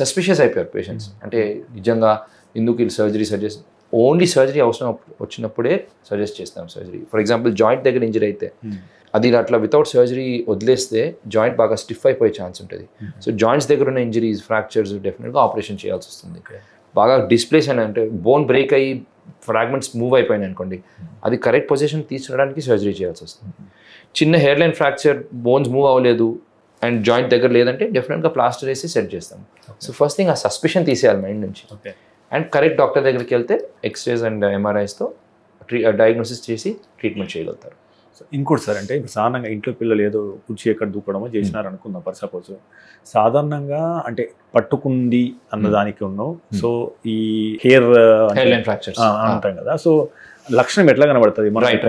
సస్పిషియస్ అయిపోయారు పేషెంట్స్. అంటే నిజంగా ఎందుకు వీళ్ళు సర్జరీ సజెస్ట్, ఓన్లీ సర్జరీ అవసరం వచ్చినప్పుడే సజెస్ట్ చేస్తాం సర్జరీ. ఫర్ ఎగ్జాంపుల్ జాయింట్ దగ్గర ఇంజరీ అయితే అది అట్లా వితౌట్ సర్జరీ వదిలేస్తే జాయింట్ బాగా స్టిఫ్ అయిపోయే ఛాన్స్ ఉంటుంది. సో జాయింట్స్ దగ్గర ఉన్న ఇంజరీస్, ఫ్రాక్చర్స్ డెఫినెట్గా ఆపరేషన్ చేయాల్సి వస్తుంది. బాగా డిస్ప్లేస్ అయినా అంటే బోన్ బ్రేక్ అయ్యి ఫ్రాగ్మెంట్స్ మూవ్ అయిపోయినాయి అనుకోండి, అది కరెక్ట్ పొజిషన్ తీసుకురావడానికి సర్జరీ చేయాల్సి వస్తుంది. చిన్న hair line fracture, bones move అవ్వలేదు అండ్ జాయింట్ దగ్గర లేదంటే డెఫినెట్గా ప్లాస్టర్ వేసి సెట్ చేస్తాం. సో ఫస్ట్ థింగ్ ఆ సస్పిషన్ తీసేయాలి మైండ్ నుంచి. అండ్ కరెక్ట్ డాక్టర్ దగ్గరికి వెళ్తే ఎక్స్రేస్ అండ్ ఎంఆర్ఐస్తో డయాగ్నోసిస్ చేసి ట్రీట్మెంట్ చేయగలుగుతారు. సో ఇంకోటి సార్, అంటే సాధారణంగా ఇంట్లో పిల్లలు ఏదో కుర్చీ ఎక్కడ దూకడమో చేసినారు అనుకుందాం ఫర్ సపోజ్. సాధారణంగా అంటే పట్టుకుంది అన్నదానికి ఉన్నాం. సో ఈ హెయిర్ లైన్ ఫ్రాక్చర్స్ అంటాం కదా, సో లక్షణం ఎట్లా కనబడుతుంది?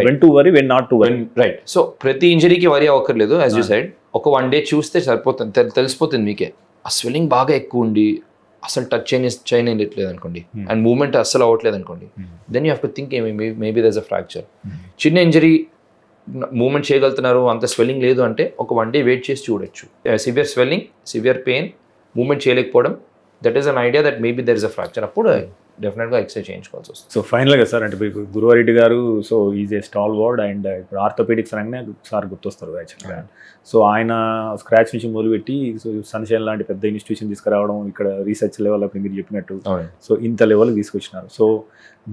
When to worry, when not to worry. Right. So ప్రతి ఇంజరీకి వరీ అవ్వక్కర్లేదు. యాజ్ యూ సైడ్, ఒక 1 day చూస్తే సరిపోతుంది, తెలిసిపోతుంది మీకే. ఆ స్వెల్లింగ్ బాగా ఎక్కువ ఉండి అసలు టచ్ చేయలేదు అనుకోండి అండ్ మూవ్మెంట్ అస్సలు అవ్వట్లేదు అనుకోండి, then you have to think maybe there is a fracture. చిన్న ఇంజరీ మూవ్మెంట్ చేయగలుగుతున్నారు, అంత స్వెల్లింగ్ లేదు అంటే ఒక 1 day వెయిట్ చేసి చూడొచ్చు. Severe swelling, severe pain, movement చేయలేకపోవడం, that is an idea that maybe there is a fracture. అప్పుడు డెఫినెట్గా ఎక్స్రే చేయించుకోవాల్సి వస్తుంది. సో ఫైనల్గా సార్, అంటే ఇప్పుడు గురువారెడ్డి గారు so is a stall word and ఇప్పుడు ఆర్థోపెడిక్స్ అనగానే సార్ గుర్తొస్తారు యాక్చువల్గా. సో ఆయన స్క్రాచ్ నుంచి మొదలుపెట్టి సో సన్షైన్ లాంటి పెద్ద ఇన్స్టిట్యూషన్ తీసుకురావడం, ఇక్కడ రీసెర్చ్ లెవెల్ అప్పుడు మీరు చెప్పినట్టు సో ఇంత లెవెల్కి తీసుకొచ్చినారు. సో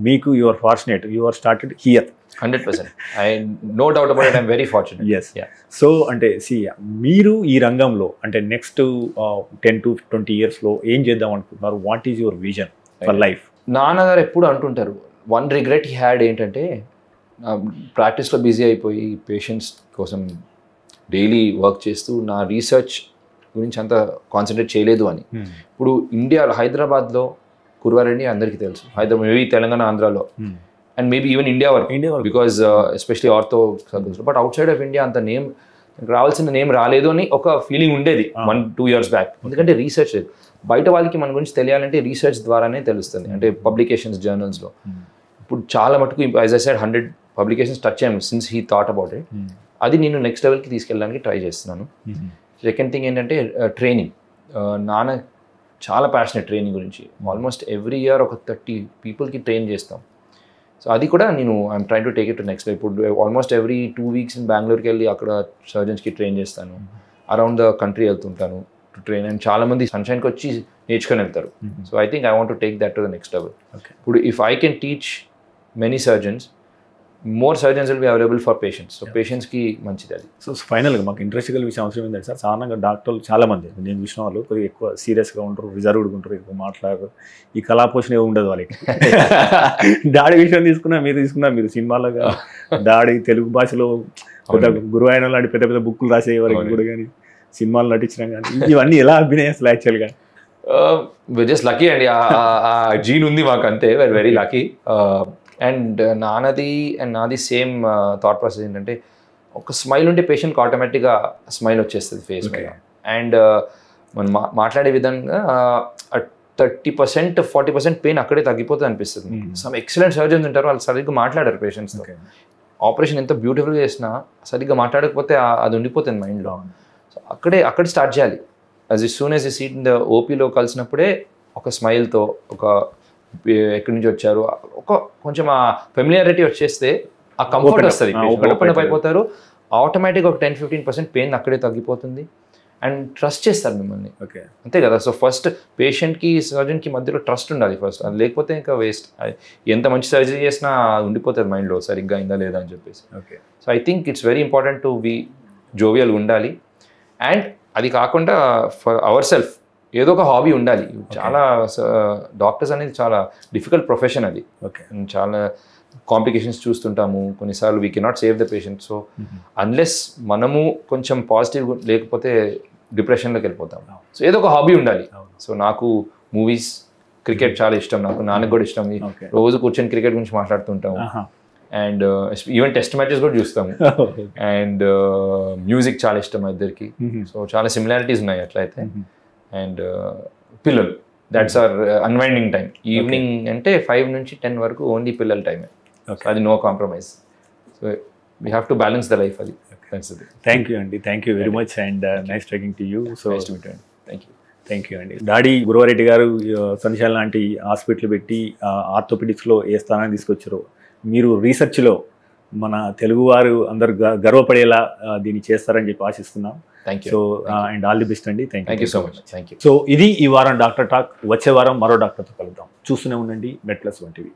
మీకు you are fortunate, you are started here. 100%. No doubt about it, I'm very fortunate. Yes. So అంటే మీరు ఈ రంగంలో అంటే నెక్స్ట్ 10 to 20 yearsలో ఏం చేద్దాం అనుకుంటున్నారు? What is your vision for life? నాన్నగారు ఎప్పుడు అంటుంటారు, 1 regret he had ఏంటంటే ప్రాక్టీస్లో బిజీ అయిపోయి పేషెంట్స్ కోసం డైలీ వర్క్ చేస్తూ నా రీసెర్చ్ గురించి అంత కాన్సన్ట్రేట్ చేయలేదు అని. ఇప్పుడు ఇండియాలో హైదరాబాద్లో కుర్వారెడ్డి అందరికీ తెలుసు, హైదరాబాద్ మేబీ తెలంగాణ, ఆంధ్రాలో అండ్ మేబీ ఈవెన్ ఇండియా వరకు, బికాజ్ ఎస్పెషలీ ఆర్థో సర్కిల్స్లో. But outside of India అంత నేమ్ రావాల్సిన నేమ్ రాలేదు అని ఒక ఫీలింగ్ ఉండేది 1-2 years బ్యాక్. ఎందుకంటే రీసెర్చ్ లేదు. బయట వాళ్ళకి మన గురించి తెలియాలంటే రీసెర్చ్ ద్వారానే తెలుస్తుంది, అంటే పబ్లికేషన్స్ జర్నల్స్లో. ఇప్పుడు చాలా మటుకు as I said 100 publications touch అయ్యాము since he thought about it. అది నేను నెక్స్ట్ లెవెల్కి తీసుకెళ్ళడానికి ట్రై చేస్తున్నాను. సెకండ్ థింగ్ ఏంటంటే ట్రైనింగ్. నాన్న చాలా ప్యాషనెట్ ట్రైనింగ్ గురించి. ఆల్మోస్ట్ ఎవ్రీ ఇయర్ ఒక 30 పీపుల్కి ట్రైన్ చేస్తాం. సో అది కూడా నేను I'm train to take it to next. ఇప్పుడు ఆల్మోస్ట్ ఎవ్రీ 2 weeks బెంగళూరుకి వెళ్ళి అక్కడ సర్జన్స్కి ట్రైన్ చేస్తాను. అరౌండ్ ద కంట్రీ వెళ్తుంటాను టు ట్రైన్. అండ్ చాలామంది సన్షైన్కి వచ్చి నేర్చుకొని వెళ్తారు. So I think I want to take that to the next level. ఇప్పుడు if I can teach many surgeons, more surgeons will be available for patients. So పేషెంట్స్కి మంచిది అది. So ఫైనల్గా మాకు ఇంట్రెస్ట్ కలిగే విషయం అవసరం ఏంటంటే సార్, సాధారణంగా డాక్టర్లు చాలామంది నేను చూసిన వాళ్ళు కొద్దిగా ఎక్కువ సీరియస్గా ఉంటారు, రిజర్వ్డ్గా ఉంటారు, ఎక్కువ మాట్లాడరు, ఈ కళాపోషణ ఉండదు వాళ్ళకి. డాడీ విషయం తీసుకున్నా మీరు సినిమాలుగా డాడీ తెలుగు భాషలో పెద్ద గురువు అయిన లాంటి పెద్ద పెద్ద బుక్కులు రాసే వరకు కూడా కానీ సినిమాలు నటించడం కానీ ఇవన్నీ ఎలా అభినయం అసలు యాక్చువల్గా? జస్ట్ లక్కీ అండి, ఆ జీన్ ఉంది మాకు, అంతే. Very lucky. అండ్ నాన్నది అండ్ నాది సేమ్ థాట్ ప్రాసెస్ ఏంటంటే, ఒక స్మైల్ ఉంటే పేషెంట్కి ఆటోమేటిక్గా స్మైల్ వచ్చేస్తుంది ఫేస్ మీద. అండ్ మనం మాట్లాడే విధంగా 30% 40% పెయిన్ అక్కడే తగ్గిపోతుంది అనిపిస్తుంది. సమ్ ఎక్సలెంట్ సర్జన్స్ ఉంటారు, వాళ్ళు సరిగ్గా మాట్లాడారు పేషెంట్స్తో. ఆపరేషన్ ఎంత బ్యూటిఫుల్గా చేసినా సరిగ్గా మాట్లాడకపోతే అది ఉండిపోతుంది మైండ్లో. సో అక్కడ స్టార్ట్ చేయాలి. As soon as you seat in the ఓపీలో కలిసినప్పుడే ఒక స్మైల్తో, ఒక ఎక్కడి నుంచి వచ్చారు, ఒక కొంచెం ఆ ఫెమిలియారిటీ వచ్చేస్తే ఆ కంఫర్ట్ వస్తుంది. ఓపెన్ అప్ అయిపోతారు ఆటోమేటిక్గా. ఒక 10-15% పెయిన్ అక్కడే తగ్గిపోతుంది. అండ్ ట్రస్ట్ చేస్తారు మిమ్మల్ని, అంతే కదా. సో ఫస్ట్ పేషెంట్కి సర్జన్కి మధ్యలో ట్రస్ట్ ఉండాలి ఫస్ట్. అది లేకపోతే ఇంకా వేస్ట్. ఎంత మంచి సర్జరీ చేసినా ఉండిపోతుంది మైండ్లో, సరిగ్గా అయిందా లేదా అని చెప్పేసి. So I think it's very important to be jovial ఉండాలి. అండ్ అది కాకుండా ఫర్ అవర్ సెల్ఫ్ ఏదో ఒక హాబీ ఉండాలి. చాలా డాక్టర్స్ అనేది చాలా డిఫికల్ట్ ప్రొఫెషన్ అది. చాలా కాంప్లికేషన్స్ చూస్తుంటాము కొన్నిసార్లు. We cannot save the patient. So unless మనము కొంచెం పాజిటివ్ లేకపోతే డిప్రెషన్లోకి వెళ్ళిపోతాం. సో ఏదో ఒక హాబీ ఉండాలి. సో నాకు మూవీస్, క్రికెట్ చాలా ఇష్టం. నాకు నాన్నకు కూడా ఇష్టం. రోజు కూర్చొని క్రికెట్ గురించి మాట్లాడుతుంటాము. అండ్ ఈవెన్ టెస్ట్ మ్యాచెస్ కూడా చూస్తాము. అండ్ మ్యూజిక్ చాలా ఇష్టం మా ఇద్దరికి. సో చాలా సిమిలారిటీస్ ఉన్నాయి అట్లయితే. అండ్ పిల్లలు, that's our unwinding time. Evening అంటే 5 నుంచి 10 వరకు ఓన్లీ పిల్లల టైమే. అది no compromise. So we have to balance the life. అది థ్యాంక్ యూ అండి, thank you very much and nice talking to you. So thank you అండి. డాడీ గురువారెడ్డి గారు సన్షైన్ లాంటి హాస్పిటల్ పెట్టి ఆర్థోపెడిక్స్లో ఏ స్థానాన్ని తీసుకొచ్చారో, మీరు రీసెర్చ్లో మన తెలుగువారు అందరు గర్వపడేలా దీన్ని చేస్తారని చెప్పి ఆశిస్తున్నాం. So and all the best అండి. Thank you so much. Thank you. So ఇది ఈ వారం డాక్టర్ టాక్. వచ్చే వారం మరో డాక్టర్తో కలుద్దాం. చూస్తూనే ఉండండి మెడ్ ప్లస్ 1 TV.